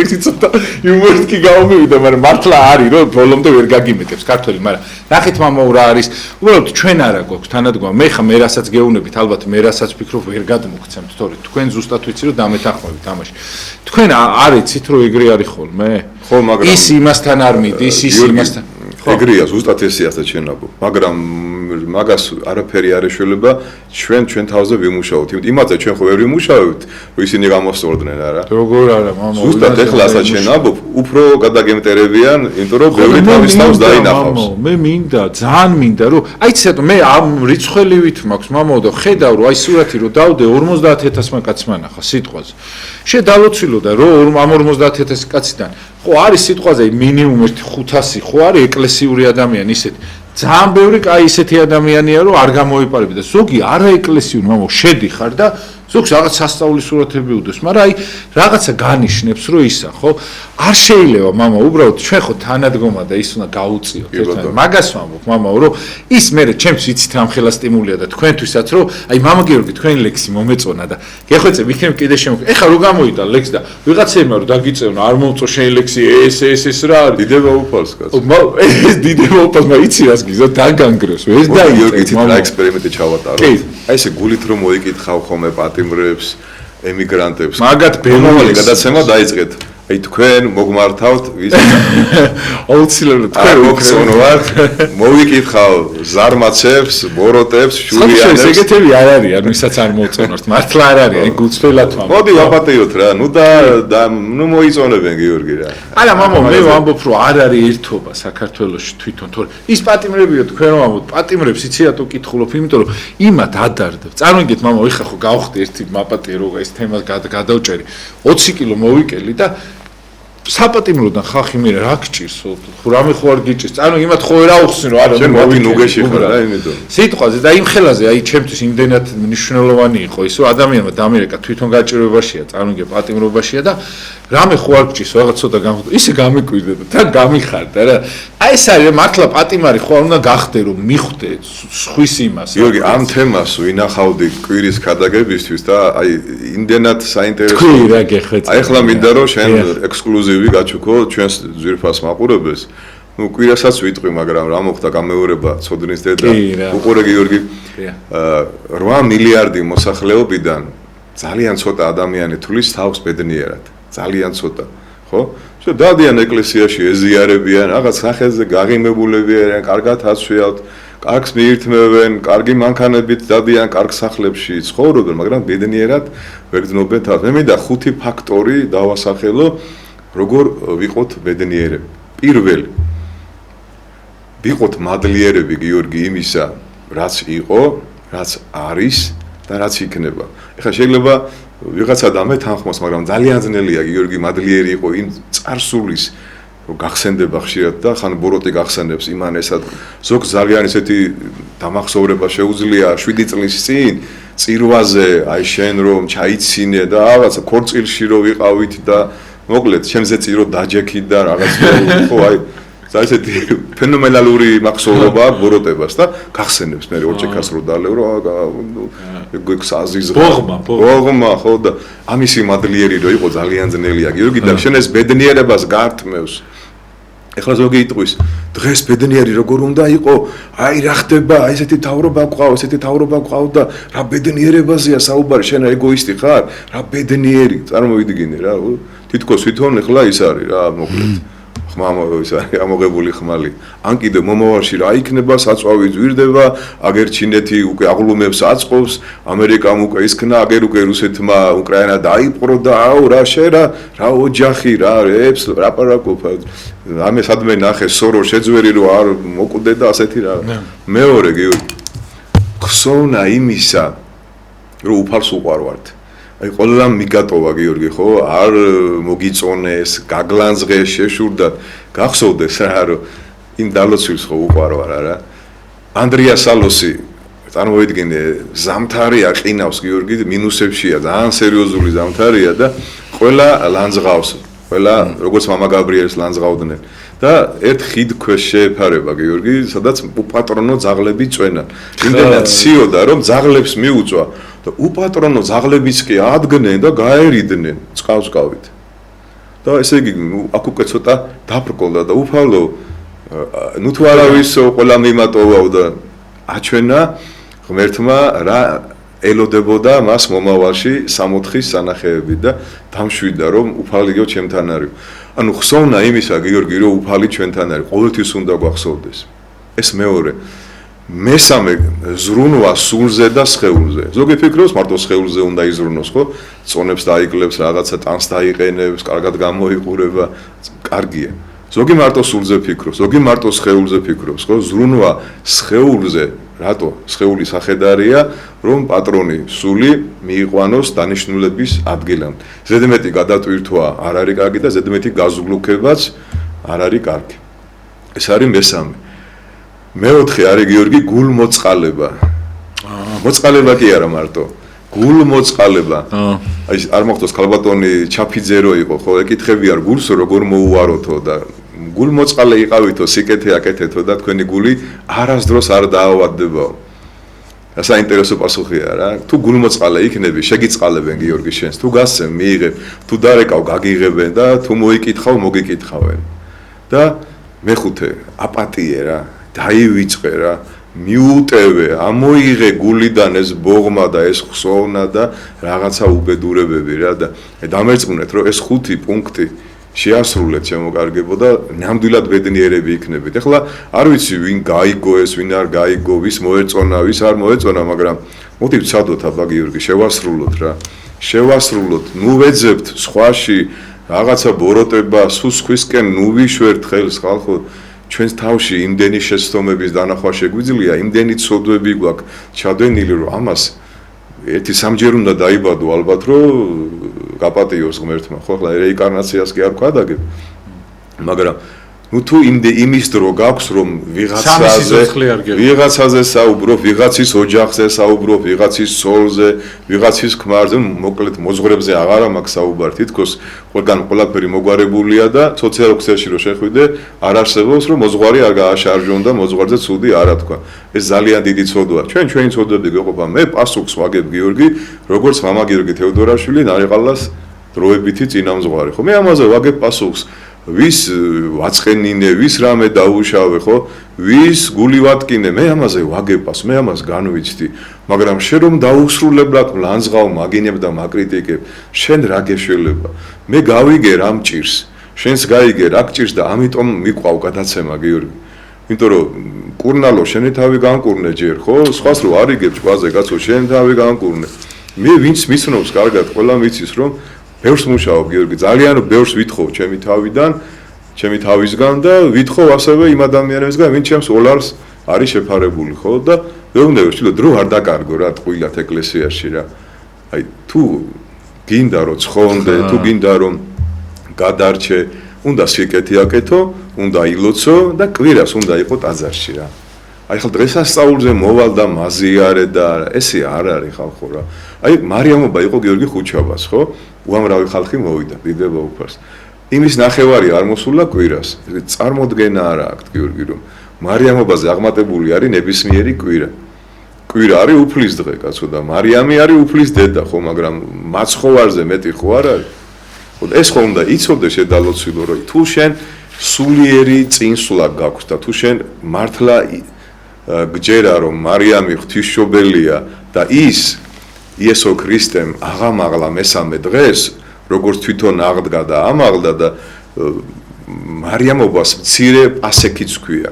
ერთი ცოტა იუმორისტი გამომივიდა მაგრამ მართლა არის რომ ბოლომდე ვერ გაგიმეტებს ქართული მაგრამ ნახეთ მამო რა არის უბრალოდ ჩვენ არა გვაქვს თანადგომა მე ხა მე რასაც გეუბნებით ალბათ მე რასაც ვფიქრობ ვერ გადმოგცემთ თორე თქვენ ზუსტად ვიცი რომ დამეთანხმებით ამაში თქვენ არ იცით რომ ეგრე არის ხოლმე ხო მაგრამ ის იმასთან არ მიდის ის იმასთან ეგრეა ზუსტად ესეა საჩენაბო მაგრამ მაგას არაფერი არ ეშველება ჩვენ თავზე ვიმუშაოთ იმაზე ჩვენ ხო ვერ ვიმუშავებთ რომ ისინი გამოსწორდნენ არა როგორ არა მამა ზუსტად ეხლა საჩენაბო უფრო გადაგემტერებიან იმიტომ რომ ბევრი თავის თავს დაინახავს მე მინდა ძალიან მინდა რომ აი ცოტა მე ამ რიცხველივით მაქვს მამაო და ხედავ რომ აი სურათი რომ დავდე 50000 კაცს მანახა სიტყვაზე შედალოცილო და რომ ამ 50000 კაციდან ხო არის სიტყვაზე მინიმუმ 500 ხო არის ეკლესიური ადამიანი ისეთი ძალიან ბევრი კაი ისეთი ადამიანია რომ არ გამოიპარები და ზოგი არა ეკლესიური მამაო შედიხარ და ზოგს რაღაც სასწაულის სურათები უდეს მაგრამ აი რაღაცა განიშნებს რომ ისა ხო არ შეიძლება მამა უბრალოდ ჩვენ ხო თანადგომა და ის უნდა გაუწიოთ ერთმანეთს მაგას ვამბობ მამაო რომ ის მე ჩემს ვიცით ამ ხელა სტიმულია და თქვენთვისაც რომ აი მამა გიორგი თქვენი ლექსი მომეწონა და გეხვეწებ იქნებ კიდე შემოგვი ეხლა რო გამოიდა ლექსი და ვიღაცებმა რომ დაგიწევნა არ მომწო შენი ლექსი ეს რა არის დიდება უფალს კაცო ეს დიდება უფალს მაგრამ იცი რას გიზო დაგანგრევს ეს და გიორგი რა ექსპერიმენტი ჩავატარო აი ესე გულით რომ მოიკითხავ ხოლმე პატიმრებს ემიგრანტებს მაგათ ბელოვალი გადაცემა დაიწყეთ აი თქვენ მოგმართავთ ვის აუცილებლად თქვენ მოგწონვართ მოვიკითხავ ზარმაცებს ბოროტებს შურიანებს ეგეთები არ არის ანუ ისაც არ მოწონოთ მართლა არ არის აი გულწრფელად ვამბობ მოდი ვაპატიოთ რა ნუ და ნუ მოიწონებენ გიორგი რა არა მამა მე ვამბობ რომ არ არის ერთობა საქართველოში თვითონ თორე ის პატიმრებია თქვენ ვამბობთ პატიმრებს იციათო კითხულობ იმიტომ რომ იმათ ადარდებ წარმოგიდგეთ მამა ეხა ხო გავხდი ერთი მაპატიე რო ეს თემა გადავჭერი 20 კილო მოვიკელი და საპატიმროდან ხალხი მე რა გჭირს ხო რამე ხო არ გიჭირს ანუ იმათ ხო რა უხსნი რომ არა შენ მოდი ნუგეში ხარ რა იმედო სიტყვაზე და იმ ხელაზე აი ჩემთვის იმდენად მნიშვნელოვანი იყო ის რომ ადამიანმა დამირეკა თვითონ გაჭირვებაშია წარმოგე პატიმრობაშია და რამე ხო არ გჭირს რაღაც ცოტა ისე გამიკვირდა და თან გამიხარდა რა აი ეს არის მართლა პატიმარი ხო არ უნდა გახდე რომ მიხვდე სხვის იმას გიორგი ამ თემას ვინახავდი კვირის ქადაგებისთვის და აი იმდენად საინტერესო თქვი რა გეხვეწე აი ახლა მინდა რომ შენ ექსკლუზივი გაჩუქო ჩვენს ძვირფას მაყურებელს ნუ კვირასაც ვიტყვი მაგრამ რა მოხდა გამეორება ცოდნის დედა უყურე გიორგი 8 მილიარდი მოსახლეობიდან ძალიან ცოტა ადამიანი თulis თავს ბედნიერად ძალიან ცოტა ხო შე დადიან ეკლესიაში ეზიარებიან რაღაც სახელზე გაღიმებულები არიან კარგად აცვიავთ კარგს მიირთმევენ კარგი მანქანებით დადიან კარგ სახლებში ცხოვრობენ მაგრამ ბედნიერად ვერ გძნობენ თავს მე მინდა 5 ფაქტორი დავასახელო როგორ ვიყოთ ბედნიერები პირველი ვიყოთ მადლიერები გიორგი იმისა რაც იყო რაც არის და რაც იქნება ეხლა შეიძლება ვიღაცა დამეთანხმოს მაგრამ ძალიან ძნელია გიორგი მადლიერი იყო იმ წარსულის რომ გახსენდება ხშირად და ხან ბოროტი გახსენებს იმანესად ზოგ ძალიან ესეთი დამახსოვრება შეუძლია 7 წლის წინ წირვაზე აი შენ რომ ჩაიცინე და რაღაცა ქორწილში რომ ვიყავით და მოკლედ ჩემზე წირო დაჯექი და რაღაც ხო აი ესეთი ფენომენალური მახსოვრობა ბოროტებას და გახსენებს მე ორჩეკას რო დალევ რომ გექსაზიზ ბოღმა ხო და ამისი მადლიერი რო იყო ძალიან ძნელია გიორგი და შენ ეს ბედნიერებას გართმევს ეხლა ზოგი იტყვის დღეს ბედნიერი როგორ უნდა იყო აი რა ხდება აი ესეთი თავრობა გყავ ესეთი თავრობა გყავ და რა ბედნიერებაზეა საუბარი შენ ეგოისტი ხარ რა ბედნიერი წარმოვიდგინე რა თითქოს თვითონ ეხლა ის არის რა მოკლედ ხმამა ის არის ამოღებული ხმალი ან კიდე მომავალში რა იქნება საწვავი ძვირდება აგერ ჩინეთი უკვე აღლუმებს აწყობს ამერიკამ უკვე ისქნა აგერ უკვე რუსეთმა უკრაინა დაიპყრო და აუ რა შე რა ოჯახი რა ებს რა პარაკოფა ამე სადმე ნახე სორო შეძვერი რომ არ მოკვდე და ასეთი რა მეორე გიორგი ხსოვნა იმისა რომ უფალს უყარვართ აი ყველა მიგატოვა გიორგი ხო არ მოგიწონეს გაგლანძღეს შეშურდათ გახსოვდეს რა რომ იმ დალოცვილს ხო უყარვარ არა ანდრია სალოსი წარმოვიდგინე ზამთარია ყინავს გიორგი მინუსებშია ძალიან სერიოზული ზამთარია და ყველა ლანძღავს ყველა როგორც მამა გაბრიელს ლანძღავდნენ და ერთ ხიდ ქვეშ შეეფარება გიორგი სადაც უპატრონო ძაღლები წვენან იმდენად ციოდა რომ ძაღლებს მიუწვა და უპატრონო ძაღლებიც კი ადგნენ და გაერიდნენ წყავსკავით და ესე იგი აქ უკვე ცოტა დაფრკოლდა და უფალო ნუ თუ არავის ყველა მიმატოვავ და აჩვენა ღმერთმა რა ელოდებოდა მას მომავალში 64-ის სანახეები და დამშვიდა რომ უფალიგო ჩემთან არის. ანუ ხსოვნა იმისა გიორგი რომ უფალი ჩვენთან არის, ყოველთვის უნდა გვახსოვდეს. ეს მეორე. მესამე ზრუნვა სულზე და სხეულზე. ზოგი ფიქრობს მარტო სხეულზე უნდა იზრუნოს, ხო? წონებს დაიკლებს, რაღაცა ტანს დაიყენებს, კარგად გამოიყურება, კარგია. ზოგი მარტო სულზე ფიქრობს, ზოგი მარტო სხეულზე ფიქრობს, ხო? ზრუნვა სხეულზე, რატო? სხეული სახედარია, რომ პატრონი სული მიიყვანოს დანიშნულების ადგილამდე. ზედმეტი გადატვირთვა არ არის კარგი და ზედმეტი გაზგლუქებაც არ არის კარგი. ეს არის მესამე. მეოთხე არის გიორგი გულმოწყალება. მოწყალება კი არა მარტო. გულმოწყალება. აი არ მოხდოს ქალბატონი ჩაფიძე რო იყო, ხო, ეკითხები არ გულს როგორ მოუაროთო და გულმოწყალე იყავითო, სიკეთე აკეთეთო და თქვენი გული არასდროს არ დაავადდებაო. საინტერესო პასუხია რა. თუ გულმოწყალე იქნები, შეგიწყალებენ გიორგი შენს, თუ გასცემ, მიიღებ, თუ დარეკავ, გაგიღებენ და თუ მოიკითხავ, მოგიკითხავენ. და მეხუთე, აპატიე რა. დაივიწყე რა, მიუტევე, ამოიღე გულიდან ეს ბოღმა და ეს ხსოვნა და რაღაცა უბედურებები რა და დამერწმუნეთ რომ ეს 5 პუნქტი შეასრულეთ შემოკარგებო და ნამდვილად ბედნიერები იქნებით. ეხლა არ ვიცი ვინ გაიგო ეს, ვინ არ გაიგო, ვის მოეწონა, ვის არ მოეწონა, მაგრამ მოდი ვცადოთ აბა გიორგი, შევასრულოთ რა. შევასრულოთ, ნუ ვეძებთ სხვაში რაღაცა ბოროტება, სუსხვისკენ ნუ ვიშვერთ ხელს ხალხო. ჩვენს თავში იმდენი შეცდომების დანახვა შეგვიძლია, იმდენი ცოდვები გვაქვს ჩადენილი, რომ ამას ერთი სამჯერ უნდა დაიბადო ალბათ, რომ გაპატიოს ღმერთმა, ხო, ახლა რეინკარნაციას კი არ ვქადაგებ. მაგრამ ნუ თუ იმის დრო გაქვს, რომ ვიღაცაზე საუბრობ, ვიღაცის ოჯახზე საუბრობ, ვიღაცის სოლზე, ვიღაცის ქმარზე, მოკლედ მოძღვრებზე აღარა მაქვს საუბარი, თითქოს ყველგან ყველაფერი მოგვარებულია და სოციალურ ქსელში რო შეხვიდე, არ არსებობს რომ მოძღვარი არ გააშარჟონ და მოძღვარზე ცუდი არა თქვა. ეს ძალიან დიდი ცოდვაა. ჩვენი ცოდვები გვეყოფა. მე პასუხს ვაგებ გიორგი, როგორც მამა გიორგი თევდორაშვილი, ნარეყალას დროებითი წინამძღვარი, ხო? მე ამაზე ვაგებ პასუხს. ვის ვაწყენინე, ვის რამე დაუშავე, ხო? ვის გული ვატკინე, მე ამაზე ვაგებას, მე ამას განვიცდი, მაგრამ შენ რომ დაუსრულებლად მლანძღავ მაგინებ და მაკრიტიკებ, შენ რა გეშველება? მე გავიგე რა მჭირს, შენს გაიგე რა გჭირს და ამიტომ მიყვავ გადაცემა გიორგი. იმიტომ რომ კურნალო შენი თავი განკურნე ჯერ, ხო? სხვას რო არ იგებ ჭკვაზე კაცო, შენი თავი განკურნე. მე ვინც მისნობს კარგად, ყველა მიცის რომ ბევრს მუშაობ გიორგი, ძალიან ბევრს ვითხოვ ჩემი თავიდან, ჩემი თავისგან და ვითხოვ ასევე იმ ადამიანებისგან, ვინც ჩემს ოლარს არის შეფარებული, ხო? და ვერ უნდა ვშილო დრო არ დაკარგო რა ტყუილად ეკლესიაში რა. აი თუ გინდა რომ ცხონდე, თუ გინდა რომ გადარჩე, უნდა სიკეთი აკეთო, უნდა ილოცო და კვირას უნდა იყო ტაძარში რა. აი ხალ დღესასწაულზე მოვალ და მაზიარე და ესე არ არის ხალხო რა. აი მარიამობა იყო გიორგი ხუჩაბას, ხო? უამრავი ხალხი მოვიდა, დიდება უფარს. იმის ნახევარი არ მოსულა კვირას. წარმოდგენა არა აქვს გიორგი რომ მარიამობაზე აღმატებული არის ნებისმიერი კვირა. კვირა არის უფლის დღე, კაცო და მარიამი არის უფლის დედა, ხო, მაგრამ მაცხოვარზე მეტი ხო არ არის? ხო, ეს ხო უნდა იცოდე შედალოცილო, რომ თუ შენ სულიერი წინსვლა გაქვს და თუ შენ მართლა გჯერა რომ მარიამი ღვთისმშობელია და ის იესო ქრისტემ აღამაღლა მესამე დღეს, როგორც თვითონ აღდგა და ამაღლდა და მარიამობას მცირე პასექიც ქვია.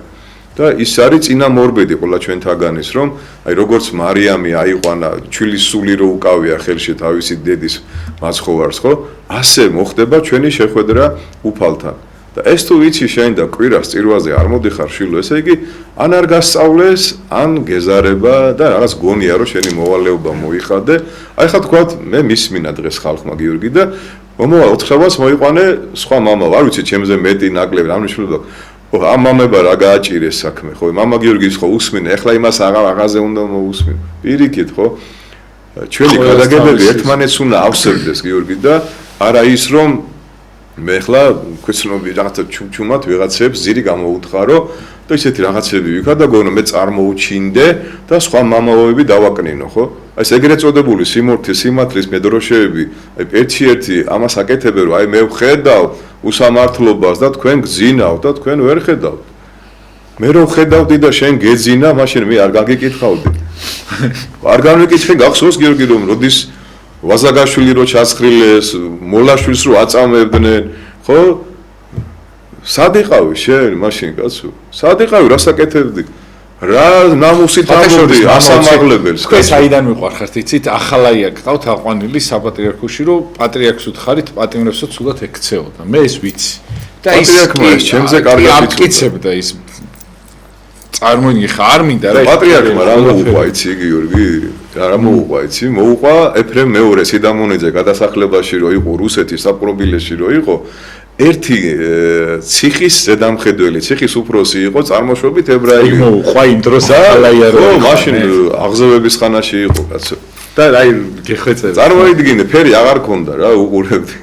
და ის არის წინამორბედი ყველა ჩვენთაგანის, რომ აი როგორც მარიამი აიყვანა ჩვილის სული რო უკავია ხელში თავისი დედის მაცხოვარს, ხო? ასე მოხდება ჩვენი შეხვედრა უფალთან. და ეს თუ ვიცი შენ და კვირას წირვაზე არ მოდიხარ შილო, ესე იგი ან არ გასწავლეს, ან გეზარება და რაღაც გონია რომ შენი მოვალეობა მოიხადე. აი ხა თქვათ მე მისმინა დღეს ხალხმა გიორგი და მომავალ ოთხშაბათს მოიყვანე სხვა მამა, არ ვიცი ჩემზე მეტი ნაკლები რა მნიშვნელობა. ხო, ამ მამება რა გააჭირეს საქმე, ხო? მამა გიორგის ხო უსმინე, ეხლა იმას აღაზე უნდა მოусმინო. პირიქით, ხო? ჩვენი გადაგებები ერთმანეთს უნდა ავსებდეს გიორგი და არა ის რომ მე ხლა ქვეცნობი რაღაცა ჩუმჩუმად ვიღაცებს ზირი გამოუთხარო და ისეთი რაღაცები ვიქა და გონო მე წარმოუჩინდე და სხვა მამაოები დავაკნინო, ხო? აი ეს ეგრეთ წოდებული სიმართლის, სიმართლის მედროშეები, აი ერთ-ერთი ამას აკეთებენ, რომ აი მე ვხედავ უსამართლობას და თქვენ გძინავთ და თქვენ ვერ ხედავთ. მე რომ ხედავდი და შენ გეძინა, მაშინ მე არ გაგიკითხავდი. არ განვიკითხე გახსოვს გიორგი რომ როდის ვაზაგაშვილი რო ჩაცხრილეს, მოლაშვილს რო აწამებდნენ, ხო? სად იყავი შენ მაშინ კაცო? სად იყავი რა საკეთებდი? რა ნამუსით ამბობდი ასამაღლებელს კაცო. ეს აიდან მიყვარხართ იცით? ახალაია გყავთ აყვანილი საპატრიარქოში რომ პატრიარქს უთხარით პატიმრებსო ცუდად ეკცეოდა. მე ეს ვიცი. და ის პატრიარქმა ეს ჩემზე კარგად იცოდა ის წარმოიდგინე ხა არ მინდა რა პატრიარქმა რა მოუყვა იცი გიორგი რა მოუყვა იცი მოუყვა ეფრემ მეორე სიდამონიძე გადასახლებაში რო იყო რუსეთის საპყრობილეში რო იყო ერთი ციხის ზედამხედველი ციხის უფროსი იყო წარმოშობით ებრაელი მოუყვა იმ დროს ახალაია რო მაშინ აღზევების ხანაში იყო კაცო და აი გეხვეწე წარმოიდგინე ფერი აღარ ქონდა რა უყურებდი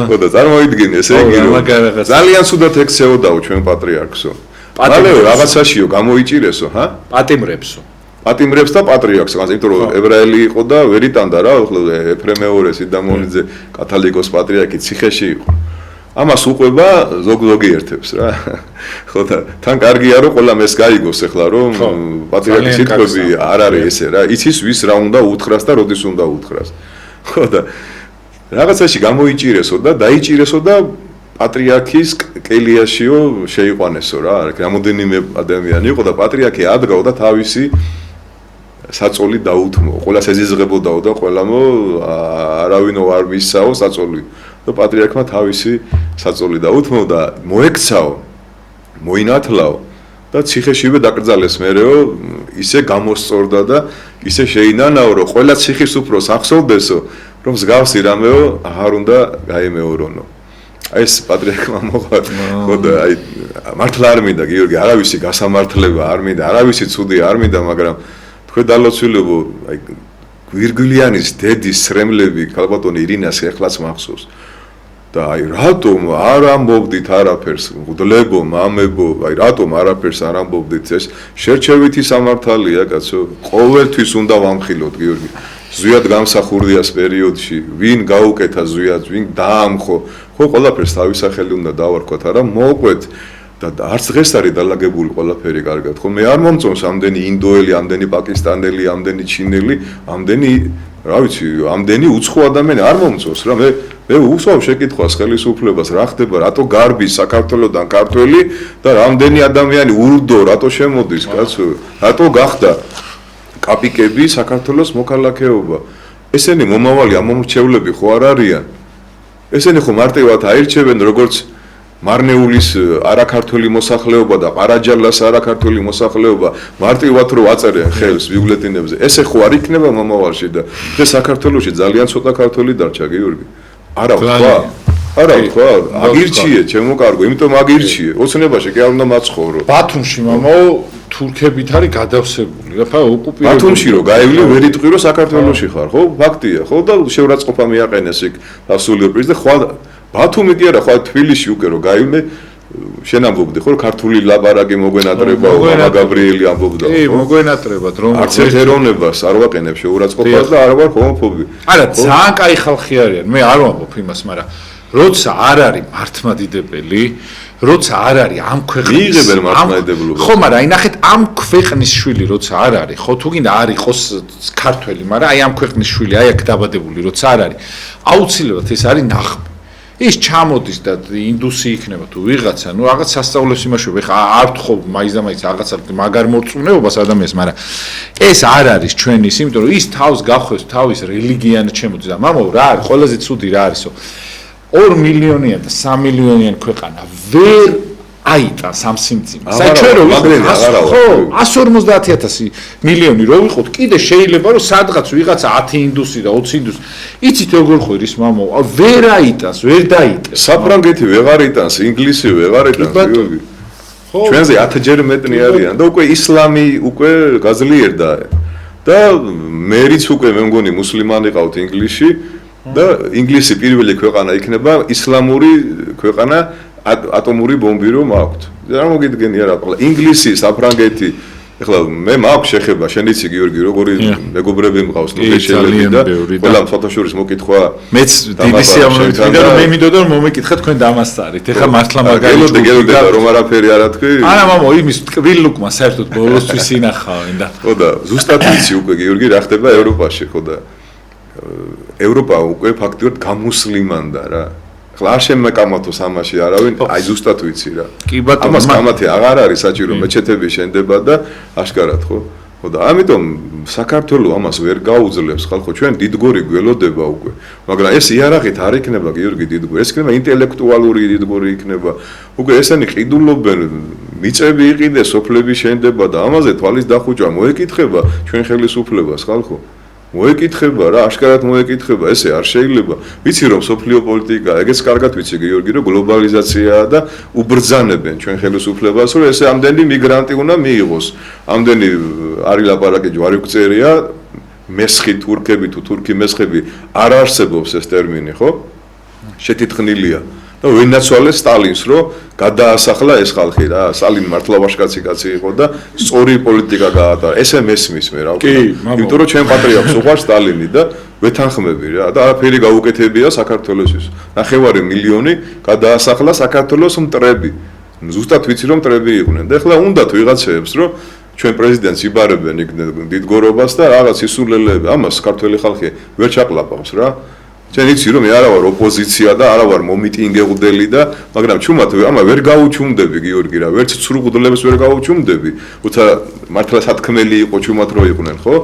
ხო და წარმოიდგინე ესე იგი რომ ძალიან სუდად ექცეოდაო ჩვენ პატრიარქსო პატიმრებს რაღაცაშიო გამოიჭირესო, ჰა? პატიმრებსო. პატიმრებს და პატრიარქს, იმიტომ რომ ებრაელი იყო და ვერ იტანდა რა, ეფრემ მეორე სიდამონიძე კათალიკოს პატრიარქი ციხეში იყო. ამას უყვება ზოგი ერთებს რა. ხო და თან კარგია რომ ყველამ ეს გაიგოს ახლა რომ პატრიარქის სიტყვები არ არის ესე რა, იცის ვის რა უნდა უთხრას და როდის უნდა უთხრას. ხო და რაღაცაში გამოიჭირესო და დაიჭირესო და პატრიარქის კელიაშიო შეიყვანესო რა, რამოდენიმე ადამიანი იყო და პატრიარქი ადგაო და თავისი საწოლი დაუთმო. ყველას ეზიზღებოდაო და ყველამო არავინო არ მისცაო საწოლი. და პატრიარქმა თავისი საწოლი დაუთმო და მოექცაო, მოინათლაო და ციხეშივე დაკრძალეს მერეო, ისე გამოსწორდა და ისე შეინანაო, რომ ყველა ციხის უფროს ახსოვდესო, რომ მსგავსი რამეო აღარ უნდა გაემეორონო. ეს პატრიარქმა მოყვა, ხო და აი მართლა არ მინდა გიორგი, არავისი გასამართლება არ მინდა, არავისი ცუდი არ მინდა, მაგრამ თქვენ დალოცვილებო, აი გვირგვილიანის დედის სრემლები, ქალბატონი ირინას ეხლაც მახსოვს. და აი რატომ არ ამბობდით არაფერს, მღვდლებო, მამებო, აი რატომ არაფერს არ ამბობდით ეს შერჩევითი სამართალია, კაცო, ყოველთვის უნდა ვამხილოთ გიორგი. ზვიად გამსახურდიას პერიოდში, ვინ გაუკეთა ზვიად, ვინ დაამხო, ხო ყველაფერს თავის სახელი უნდა დავარქვათ, არა მოყვეთ და არც დღეს არის დალაგებული ყველაფერი კარგად, ხო მე არ მომწონს ამდენი ინდოელი, ამდენი პაკისტანელი, ამდენი ჩინელი, ამდენი, რა ვიცი, ამდენი უცხო ადამიანი არ მომწონს რა, მე უსვავ შეკითხვას ხელისუფლებას, რა ხდება, რატო გარბის საქართველოდან ქართველი და რამდენი ადამიანი ურდო, რატო შემოდის, კაცო, რატო გახდა კაპიკები საქართველოს მოქალაქეობა. ესენი მომავალი ამომრჩევლები ხო არ არიან? ესენი ხო მარტივად აირჩევენ როგორც მარნეულის არაქართველი მოსახლეობა და ყარაჯალას არაქართველი მოსახლეობა მარტივად რო აწერენ ხელს ბიულეტინებზე. ესე ხო არ იქნება მომავალში და დღეს საქართველოში ძალიან ცოტა ქართველი დარჩა გიორგი. არა ვთქვა? არა ვთქვა? აგირჩიე, ჩემო კარგო, იმიტომ აგირჩიე. ოცნებაში კი არ უნდა მაცხოვრო. ბათუმში მამაო თურქებით არის გადავსებული, რა ოკუპირებული. ბათუმში რო გაივლი ვერ იტყვირო საქართველოში ხარ, ხო? ფაქტია, ხო და შეურაცხყოფა მიაყენეს იქ დასულიერპრის და ხვალ ბათუმი კი არა, ხვალ თბილისში უკვე რო გაივლე შენ ამბობდი ხო ქართული ლაბარაკი მოგვენატრებაო, მამა გაბრიელი ამბობდა. კი, მოგვენატრებათ რომ არც ეროვნებას არ ვაყენებ შეურაცხყოფას და არ ვარ ჰომოფობი. არა, ძალიან კაი ხალხი არიან, მე არ ვამბობ იმას, მაგრამ როცა არ არის მართლმადიდებელი, როცა არ არის ამ ქვეყნის მიიღებენ მართლმადიდებლობას. ხო, მაგრამ აი ნახეთ ამ ქვეყნის შვილი როცა არ არის, ხო თუ გინდა არ იყოს ქართველი, მაგრამ აი ამ ქვეყნის შვილი, აი აქ დაბადებული როცა არ არის, აუცილებლად ეს არის ნახმი. ის ჩამოდის და ინდუსი იქნება თუ ვიღაცა, ნუ რაღაც სასწაულებს იმაშუება, ხა არ თხოვ მაინც და მაინც რაღაცა მაგარ მორწმუნეობას ადამიანს, მაგრამ ეს არ არის ჩვენის, იმიტომ რომ ის თავს გახვევს თავის რელიგიანად შემოდის და მამო რა არის, ყველაზე ცუდი რა არისო 2 მილიონიან და 3 მილიონიან ქვეყანა ვერ აიტანს ამ სიმძიმეს. აი ჩვენ რო ვიყოთ 150.000 მილიონი რო ვიყოთ, კიდე შეიძლება რომ სადღაც ვიღაცა 10 ინდუსი და 20 ინდუსი. იცით როგორ ხოირის მამო, ვერ აიტანს, ვერ დაიტანს. საფრანგეთი ვეღარ იტანს, ინგლისი ვეღარ იტანს, გიორგი. ხო. ჩვენზე 10-ჯერ მეტნი არიან და უკვე ისლამი უკვე გაძლიერდა. და მერიც უკვე მე მგონი მუსლიმანი ყავთ ინგლისში და ინგლისი პირველი ქვეყანა იქნება ისლამური ქვეყანა ატომური ბომბი რომ აქვთ. რა მოგიდგენია რა ყველა ინგლისი, საფრანგეთი, ეხლა მე მაქვს შეხება, შენ იცი გიორგი, როგორი მეგობრები მყავს, ნუ შეიძლება და ყველამ ფოტოშურის მოკითხვა. მეც დიდი სიამოვნებით ვიდა რომ მე მინდოდა რომ მომეკითხა თქვენ დამასწარით. ეხლა მართლა მაგარი გელოდი რომ არაფერი არ თქვი. არა მამო, იმის ტკბილი ლუკმა საერთოდ ბოლოსთვის ინახავენ და. ხო და ზუსტად ვიცი უკვე გიორგი რა ხდება ევროპაში, ხო და ევროპა უკვე ფაქტიურად გამუსლიმანდა რა. ახლა არ შემეკამათოს ამაში არავინ, აი ზუსტად ვიცი რა. კი ბატონო, ამას კამათი აღარ არის საჭირო, მეჩეთები შენდება და აშკარად ხო? ხო და ამიტომ საქართველოს ამას ვერ გაუძლებს ხალხო, ჩვენ დიდგორი გველოდება უკვე. მაგრამ ეს იარაღით არ იქნება გიორგი დიდგორი, ეს იქნება ინტელექტუალური დიდგორი იქნება. უკვე ესენი ყიდულობენ, მიწები იყიდეს, სოფლები შენდება და ამაზე თვალის დახუჭვა მოეკითხება ჩვენ ხელისუფლებას ხალხო. მოეკითხება რა, აშკარად მოეკითხება, ესე არ შეიძლება. ვიცი რომ სოფლიო პოლიტიკა, ეგეც კარგად ვიცი გიორგი, რომ გლობალიზაციაა და უბრძანებენ ჩვენ ხელისუფლებას, რომ ესე ამდენი მიგრანტი უნდა მიიღოს. ამდენი არის ლაპარაკი ჯვარი გწერია, მესხი თურქები თუ თურქი მესხები არ არსებობს ეს ტერმინი, ხო? შეთითხნილია. და ვინაცვალეს სტალინს, რომ გადაასახლა ეს ხალხი რა, სტალინი მართლა ვაშკაცი კაცი იყო და სწორი პოლიტიკა გაატარა. ესე მესმის მე რა. კი, იმიტომ რომ ჩვენ პატრიოტს უყვარს სტალინი და ვეთანხმები რა და არაფერი გაუკეთებია საქართველოსთვის. 9 მილიონი გადაასახლა საქართველოს მტრები. ზუსტად ვიცი რომ მტრები იყვნენ. და ეხლა უნდათ ვიღაცეებს რომ ჩვენ პრეზიდენტს იბარებენ იქ დიდგორობას და რაღაც ისულელები. ამას ქართველი ხალხი ვერ ჩაყლაპავს რა. ჩვენ იცი რომ მე არა ვარ ოპოზიცია და არა ვარ მომიტინგეღდელი და მაგრამ ჩუმად ამა ვერ გაუჩუმდები გიორგი რა ვერც ცრუღდლებს ვერ გაუჩუმდები უცა მართლა სათქმელი იყო ჩუმად რო იყვნენ ხო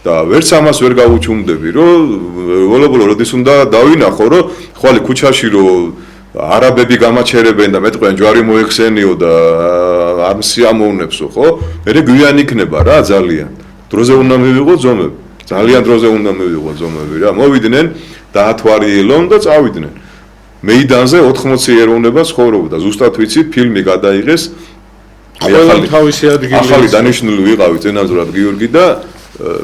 და ვერც ამას ვერ გაუჩუმდები რომ ბოლო-ბოლო როდის უნდა დავინახო რომ ხვალე ქუჩაში რომ არაბები გამაჩერებენ და მეტყვენ ჯვარი მოეხსენიო და არ სიამოვნებსო ხო მე გვიან იქნება რა ძალიან დროზე უნდა მივიღო ზომები ძალიან დროზე უნდა მივიღო ზომები რა მოვიდნენ დაათვარიელონ და წავიდნენ. მეიდანზე 80 ეროვნება ცხოვრობდა. ზუსტად ვიცი, ფილმი გადაიღეს. ახალი დანიშნული ვიყავი წინასწარ გიორგი და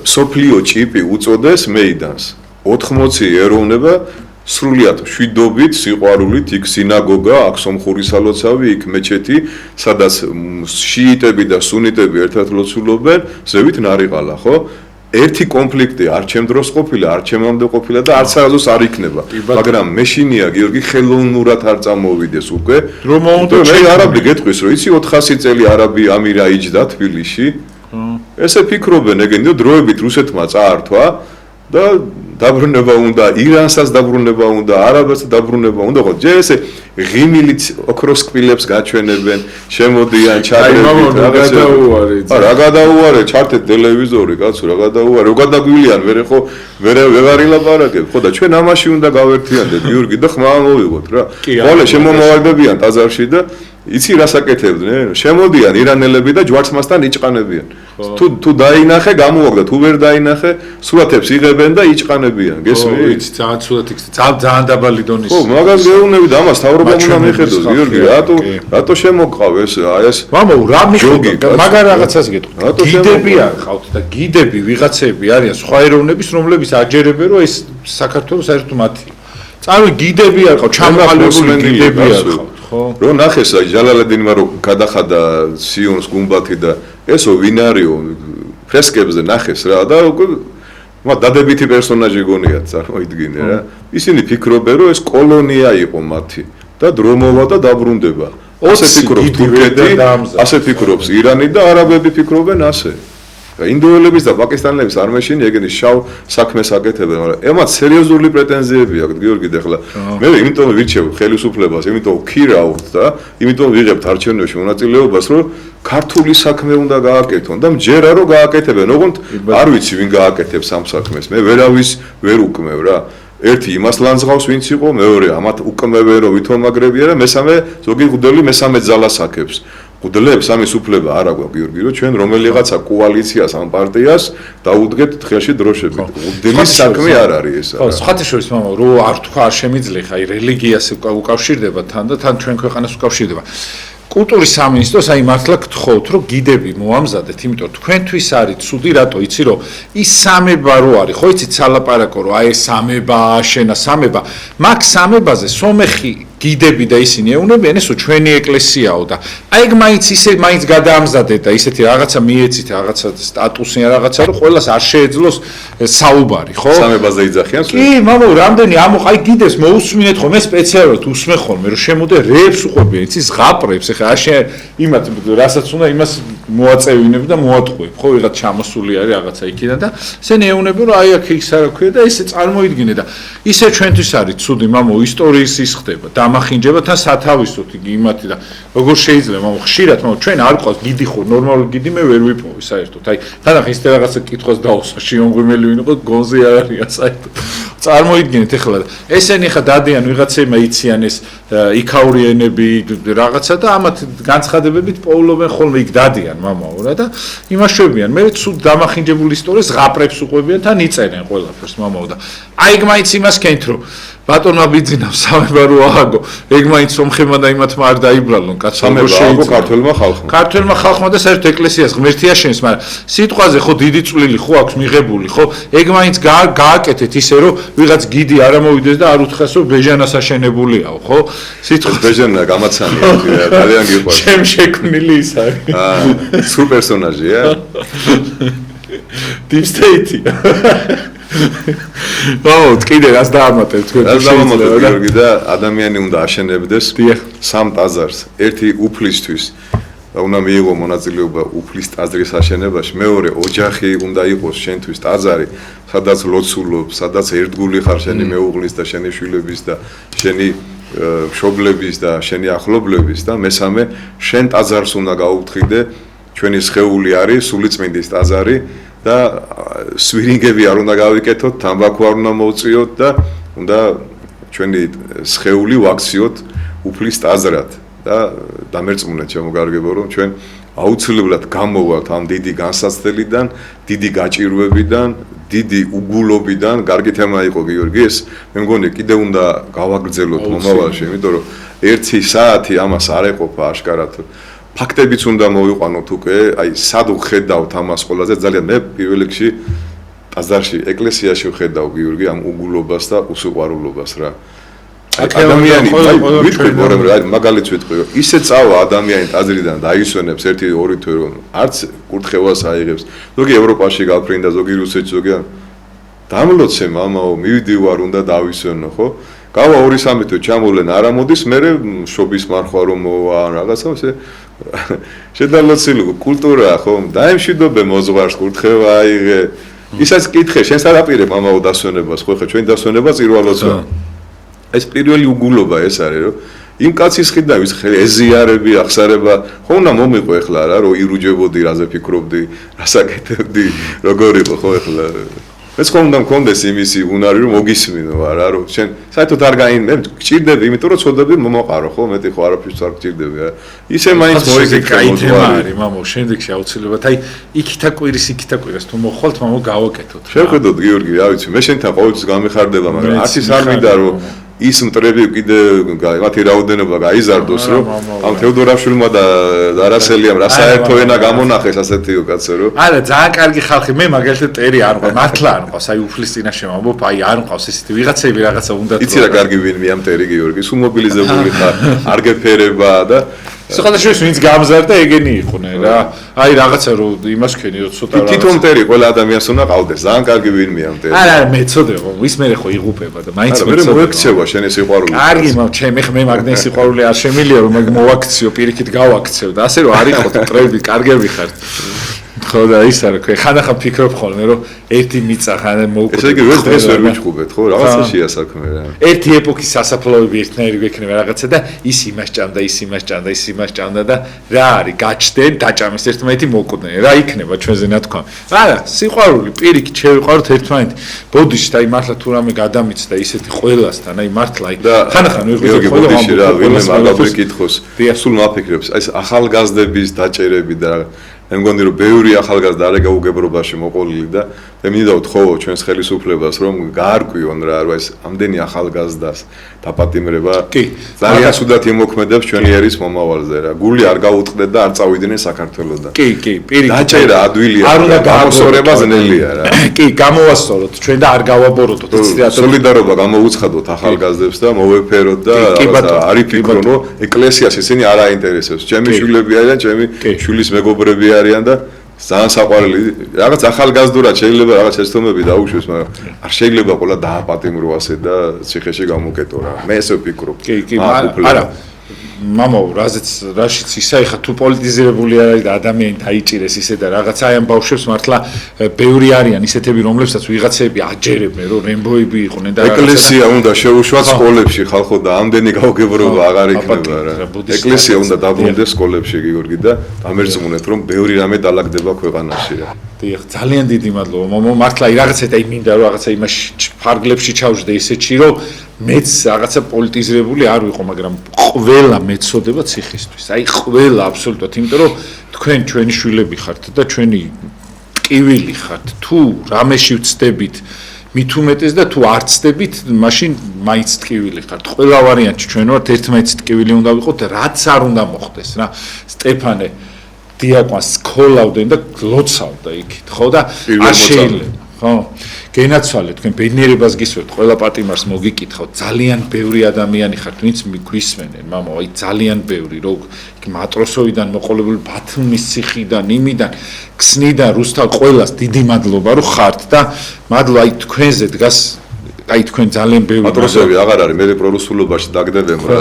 სოფლიო ჭიპი უწოდეს მეიდანს. 80 ეროვნება სრულიად შვიდობით, სიყვარულით, იქ სინაგოგა, აქ სომხური სალოცავი, იქ მეჩეთი, სადაც შიიტები და სუნიტები ერთად ლოცულობენ, ზევით ნარიყალა, ხო? ერთი კონფლიქტი არ ჩემ დროს ყოფილა, არ ჩემამდე ყოფილა და არც არასდროს არ იქნება. მაგრამ მეშინია გიორგი ხელოვნურად არ წამოვიდეს უკვე. რომ მე არაბი გეტყვის რომ იცი 400 წელი არაბი ამირა იჯდა თბილისში. ესე ფიქრობენ ეგენი დროებით რუსეთმა წაართვა და დაბრუნება უნდა ირანსაც დაბრუნება უნდა არაბეთს დაბრუნება უნდა ხო ჯერ ესე ღიმილით ოქროს კბილებს გაჩვენებენ შემოდიან ჩადრებით რა გადაუარე ჩართეთ ტელევიზორი კაცო რა გადაუარე რო გადაგვილიან მე ხო ვეღარ ილაპარაკებ ხო და ჩვენ ამაში უნდა გავერთიანდეთ გიორგი და ხმა მოვიღოთ რა ხოლე შემომავარდებიან ტაძარში და იცი რას აკეთებდნენ შემოდიან ირანელები და ჯვარცმასთან იჭყანებიან თუ დაინახე გამოაგდა თუ ვერ დაინახე სურათებს იღებენ და იჭყანებიან გესმის? ო იცი ძალიან ცუდად იქ ძალიან დაბალი დონის ხო მაგას გეუბნები და ამას თავრობა უნდა მიხედოს გიორგი რატო შემოყავ ეს აი ეს მამო რა მიხედო მაგარ რაღაცას გეტყვი გიდები არ ხავთ და გიდები ვიღაცები არიან სხვა ეროვნების რომლებიც აჯერებენ რომ ეს საქართველოს საერთოდ მათი წავი გიდები არ ხავთ ჩამოყალიბებული გიდები არ ხავთ რო ნახეს აი ჟალალედინმა რო გადახადა სიონს გუმბათი და ესო ვინ არისო ფრესკებზე ნახეს რა და მაგ დადებითი პერსონაჟი გონიათ წარმოიდგინე რა ისინი ფიქრობენ რომ ეს კოლონია იყო მათი და დრომოვა და დაბრუნდება ასე ფიქრობს თურქეთი ასე ფიქრობს ირანი და არაბები ფიქრობენ ასე ინდოელების და პაკისტანელების არ მეშინი ეგენი შავ საქმეს აკეთებენ მაგრამ ემაც სერიოზული პრეტენზიები აქვს გიორგი დახლა მე იმიტომ ვირჩევ ხელისუფლებას იმიტომ ვქირავთ და იმიტომ ვიღებთ არჩევნებში მონაწილეობას რომ ქართული საქმე უნდა გააკეთონ და მჯერა რომ გააკეთებენ ოღონდ არ ვიცი ვინ გააკეთებს ამ საქმეს მე ვერავის ვერ უკმევ რა ერთი იმას ლანძღავს ვინც იყო მეორე ამათ უკმევენ რომ ვითომ მაგრებია და მესამე ზოგი გუდელი მესამე ძალას აკეთებს გუდელებს ამის უფლება არ აქვს გიორგი რომ ჩვენ რომელიღაცა კოალიციას ამ პარტიას დაუდგეთ დღეში დროშებით გუდელის საქმე არ არის ეს ხო სხვათა შორის მამა რო არ თქვა არ შემიძლია ხა რელიგიას უკავშირდება თან და თან ჩვენ ქვეყანას უკავშირდება კულტურის სამინისტროს აი მართლა გთხოვთ რომ გიდები მოამზადეთ იმიტომ თქვენთვის არის ცუდი რატო იცი რომ ის სამება რო არის ხო იცით სალაპარაკო რომ აი ეს სამება აშენა სამება მაგ სამებაზე სომეხი გიდები და ისინი ეუნებიან, ესო ჩვენი ეკლესიაო და აი ეგ მაინც გადაამზადეთ და ისეთი რაღაცა მიეცით, რაღაცა სტატუსი ან რაღაცა, რომ ყველას არ შეეძლოს საუბარი, ხო? სამებაზე იძახიან? კი, მამო, რამდენი აი გიდეს მოусმინეთ ხოლმე, სპეციალურად უსმე ხოლმე, რომ შემოდე რეებს უყვებიან, იცი ზღაპრებს, ეხლა არ შე იმათ რასაც უნდა იმას მოაწევინებ და მოატყუებ, ხო, ვიღაც ჩამოსული არის რაღაცა იქიდან და ესენი ეუნები, რომ აი აქ ის არა ქვია და ესე წარმოიდგინე და ისე ჩვენთვის არის ცუდი, მამო, ისტორიის ის ხდება, დამახინჯება თან სათავისოთ იმათი და როგორ შეიძლება, მამო, ხშირად, მამო, ჩვენ არ ყავს გიდი ხო, ნორმალური გიდი მე ვერ ვიპოვე საერთოდ. აი, თანახ ის რაღაცა კითხვას დაუსვა, შიომღვიმელი ვინ იყო, გონზე არ არის საერთოდ. წარმოიდგინეთ ეხლა ესენი ხა დადიან ვიღაცემა იციან ეს იქაური ენები რაღაცა და ამათ განცხადებებით პოულობენ ხოლმე იქ დადიან მამაო რა და იმაშვებიან მე ცუდ დამახინჯებული ისტორიას ზღაპრებს უყვებიან თან იწერენ ყველაფერს მამაო და აი ეგ მაინც იმას კენთ რომ ბატონმა ბიძინავ სამებარო ააგო ეგ მაინც სომხებმა და იმათმა არ დაიბრალონ კაცო სამებარო ქართველმა ხალხმა და საერთოდ ეკლესიას ღმერთია შენს მაგრამ სიტყვაზე ხო დიდი წვლილი ხო აქვს მიღებული ხო ეგ მაინც გააკეთეთ ისე რომ ვიღაც გიდი არ ამოვიდეს და არ უთხრას რომ ბეჟანას აშენებულიაო ხო სიტყვა ბეჟანა გამაცანია ძალიან გიყვარს ჩემ შექმნილი ის არის სულ პერსონაჟია Deep State აუ კიდე რას დაამატებ თქვენ გიორგი და ადამიანი უნდა აშენებდეს სამ ტაძარს ერთი უფლისთვის უნდა მიიღო მონაწილეობა უფლის ტაძრის აშენებაში მეორე ოჯახი უნდა იყოს შენთვის ტაძარი სადაც ლოცულობ სადაც ერთგული ხარ შენი მეუღლის და შენი შვილების და შენი მშობლების და შენი ახლობლების და მესამე შენ ტაძარს უნდა გაუფრთხილდე ჩვენი სხეული არის სულიწმინდის ტაძარი და სვირინგები არ უნდა გავიკეთოთ, თამბაქო არ უნდა მოვწიოთ და უნდა ჩვენი სხეული ვაქციოთ უფლის ტაძრად და დამერწმუნეთ შემოგარგებო რომ ჩვენ აუცილებლად გამოვართ ამ დიდი განსაცდელიდან, დიდი გაჭირვებიდან, დიდი უგულობიდან, კარგი თემა იყო გიორგი ეს, მე მგონი კიდე უნდა გავაგრძელოთ მომავალში, იმიტომ რომ 1 საათი ამას არ ეყოფა აშკარად. ფაქტებიც უნდა მოვიყვანოთ უკვე, აი სად ვხედავთ ამას ყველაზე ძალიან მე პირველ რიგში ტაძარში, ეკლესიაში ვხედავ გიორგი ამ უგულობას და უსიყვარულობას რა. ადამიანი ვიტყვი, მაგალითს ვიტყვი, ისე წავა ადამიანი ტაძრიდან და აისვენებს 1-2 თვე რომ არც კურთხევას აიღებს. ზოგი ევროპაში გაფრინდა, ზოგი რუსეთში, ზოგი დამლოცე მამაო, მივიდივარ უნდა დავისვენო, ხო? გავა 2-3 თვე ჩამოვლენ არ ამოდის, მე შობის მარხვა რომ მოვა რაღაცა ესე შედალოცილი კულტურაა ხო? დაემშვიდობე მოძღვარს კურთხევა აიღე. ისაც კითხე, შენ სადაპირე მამაო დასვენებას, ხო ხა ჩვენ დასვენებას ირვალოცვა. ეს პირველი უგულობა ეს არის რომ იმ კაცის ხიდან ვის ხელი ეზიარები ახსარება ხო უნდა მომიყო ეხლა რა რომ ირუჯებოდი რაზე ფიქრობდი რასაკეთებდი როგორ იყო ხო ეხლა ეს ხომ უნდა მქონდეს იმისი უნარი რომ მოგისმინო რა რომ შენ საერთოდ არ გაინ მე გჭირდები იმიტომ რომ ცოდები მომაყარო ხო მეტი ხო არაფერს არ გჭირდები რა ისე მაინც მოიგეკრა მოძღვარი მამო შემდეგში აუცილებლად აი იქითა კვირას თუ მოხვალთ მამო გავაკეთოთ შევხედოთ გიორგი რა ვიცი მე შენთან ყოველთვის გამიხარდება მაგრამ არც ის არ მინდა რომ ის მტრები კიდე მათი რაოდენობა გაიზარდოს რომ ამ თეოდორაშვილმა და არასელიამ რა საერთო ენა გამონახეს ასეთიო კაცო რომ არა ძალიან კარგი ხალხი მე მაგალითად ტერი არ მყავს მართლა არ მყავს აი უფლის წინაშე ვამბობ აი არ მყავს ესეთი ვიღაცები რაღაცა უნდა იცი რა კარგი ვინმე ამ ტერი გიორგი სულ მობილიზებული ხარ არ გეფერება და სხვადასხვა ვინც გამზარდა ეგენი იყვნენ რა აი რაღაცა რომ იმას ქენი რომ ცოტა რა თვითონ ტერი ყველა ადამიანს უნდა ყავდეს ძალიან კარგი ვინმე ამ ტერი არა მე წოდებ ის მე ხო იღუპება და მაინც მე მოექცევა შენი სიყვარული კარგი მე მაგნეს სიყვარული არ შემილია რომ მაგ მოვაქციო პირიქით გავაქცევ და ასე რომ არ იყოთ ტრები კარგები ხართ ხო და ის არა ხანახა ფიქრობ ხოლმე რომ ერთი მიწა ხან მოუკვდე ესე იგი ეს დღეს ვერ ვიჩხუბეთ ხო რაღაცაშია საქმე რა ერთი ეპოქის სასაფლაოები ერთნაირი გვექნება რაღაცა და ის იმას ჭამდა ის იმას ჭამდა და რა არის გაჩდნენ დაჭამეს ერთმანეთი მოუკვდნენ რა იქნება ჩვენზე ნათქვა არა სიყვარული პირიქით შევიყვაროთ ერთმანეთი ბოდიში და აი მართლა თუ რამე გადამიცდა ისეთი ყველასთან აი მართლა აი ხანახან ვერ გიორგი ბოდიში რა ვინმე მაგალითად კითხოს სულ მაფიქრებს ეს ახალგაზრდების დაჭერები და მე მგონი რომ ბევრი ახალგაზრდა არ ეგაუგებრობაში მოყოლილი და მე მინდა ვთხოვო ჩვენს ხელისუფლებას რომ გაარკვიონ რა ეს ამდენი ახალგაზრდას დაპატიმრება ძალიან ცუდად იმოქმედებს ჩვენი ერის მომავალზე რა გული არ გაუტყდეთ და არ წავიდნენ საქართველოსდან კი პირიქით დაჭერა ადვილია არ უნდა გამოსწორება ზნელია რა კი გამოვასწოროთ ჩვენ და არ გავაბოროტოთ სოლიდარობა გამოუცხადოთ ახალგაზრდებს და მოვეფეროთ და არ იფიქრონ რომ ეკლესიას ისინი არ აინტერესებს ჩემი შვილები არიან ჩემი შვილის მეგობრები არიან და ძალიან საყვარელი რაღაც ახალგაზრდურად შეიძლება რაღაც შეცდომები დაუშვეს მაგრამ არ შეიძლება ყველა დააპატიმრო ასე და ციხეში გამოკეტო რა მე ესე ვფიქრობ კი არა მამაო რაშიც ისა ეხა თუ პოლიტიზირებული არის და ადამიანი დაიჭირეს ისე და რაღაც აი ამ ბავშვებს მართლა ბევრი არიან ისეთები რომლებსაც ვიღაცები აჯერებენ რომ რემბოები იყვნენ და ეკლესია უნდა შეუშვათ სკოლებში ხალხო და ამდენი გაუგებრობა აღარ იქნება რა ეკლესია უნდა დაბრუნდეს სკოლებში გიორგი და დამერწმუნეთ რომ ბევრი რამე დალაგდება ქვეყანაში რა დიახ ძალიან დიდი მადლობა მამაო მართლა რაღაცა და მინდა რომ რაღაცა იმაში ფარგლებში ჩავждე ისეთში რომ მეც რაღაცა პოლიტიზირებული არ ვიყო მაგრამ ყველა მეცოდება ციხისთვის აი ყველა აბსოლუტურად იმიტომ რომ თქვენ ჩვენი შვილები ხართ და ჩვენი ტკივილი ხართ თუ რამეში ვწდებით მით უმეტეს და თუ არ ვწდებით მაშინ მაინც ტკივილი ხართ ყველა ვარიანტში ჩვენ ვართ ერთმანეთს ტკივილი უნდა ვიყოთ რაც არ უნდა მოხდეს რა სტეფანე დიაკვანს სკოლავდნენ და გლოცავდა იქით ხო და არ შეიძლება ხო გენაცვალე თქვენ ბედნიერებას გისურვებთ ყველა პატიმარს მოგიკითხავთ ძალიან ბევრი ადამიანი ხართ ვინც მიგვისმენენ მამა აი ძალიან ბევრი რო მატროსოვიდან მოყოლებული ბათუმის ციხიდან იმიდან ქსნიდან რუსთავ ყველას დიდი მადლობა რომ ხართ და მადლობა აი თქვენზე დგას აი თქვენ ძალიან ბევრი მატროსები აღარ არის მე პრორუსულობაში დაგდებენ რა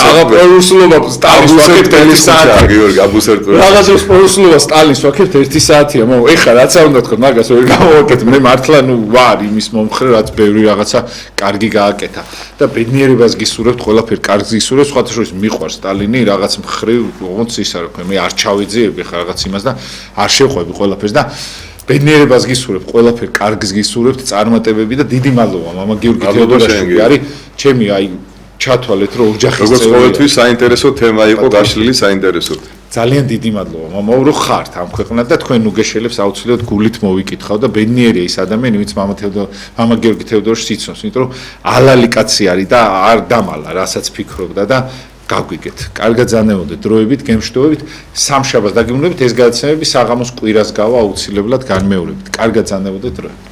აღა პრორუსულობა სტალის ვაკეთ 1 საათი გიორგი აბუსერტო რაღაცა პრორუსულობა სტალის ვაკეთ 1 საათია მოუ ეხლა რაც არ უნდა თქვა მაგას ვერ გავაკეთე მე მართლა ნუ ვარ იმის მომხრე რაც ბევრი რაღაცა კარგი გააკეთა და ბედნიერებას გისურვებთ ყველაფერ კარგს გისურვებთ სხვათა შორის მიყვარს სტალინი რაღაც მხრივ ოღონდ ის არ ქვია მე არ ჩავეძიები ხა რაღაც იმას და არ შევყვები ყველაფერს და ბედნიერებას გისურვებთ, ყველაფერ კარგს გისურვებთ, წარმატებები და დიდი მადლობა მამა გიორგი თეოდორაშვილი არის ჩემი აი ჩათვალეთ რომ ოჯახის როგორც ყოველთვის საინტერესო თემა იყო გაშლილი საინტერესო ძალიან დიდი მადლობა მამა რომ ხართ ამ ქვეყნად და თქვენ უგეშელებს აუცილებლად გულით მოვიკითხავ და ბედნიერია ის ადამიანი ვინც მამა გიორგი თეოდორაშვილს იცნობს იმიტომ რომ ალალი კაცი არის და არ დამალა რასაც ფიქრობდა და გაგვიგეთ. კარგად ზანებოდეთ დროებით, გემშვიდობებით, სამშაბათს დაგიბრუნდებით ეს გადაცემები საღამოს კვირას გავა აუცილებლად განმეორებით. კარგად ზანებოდეთ დროებით.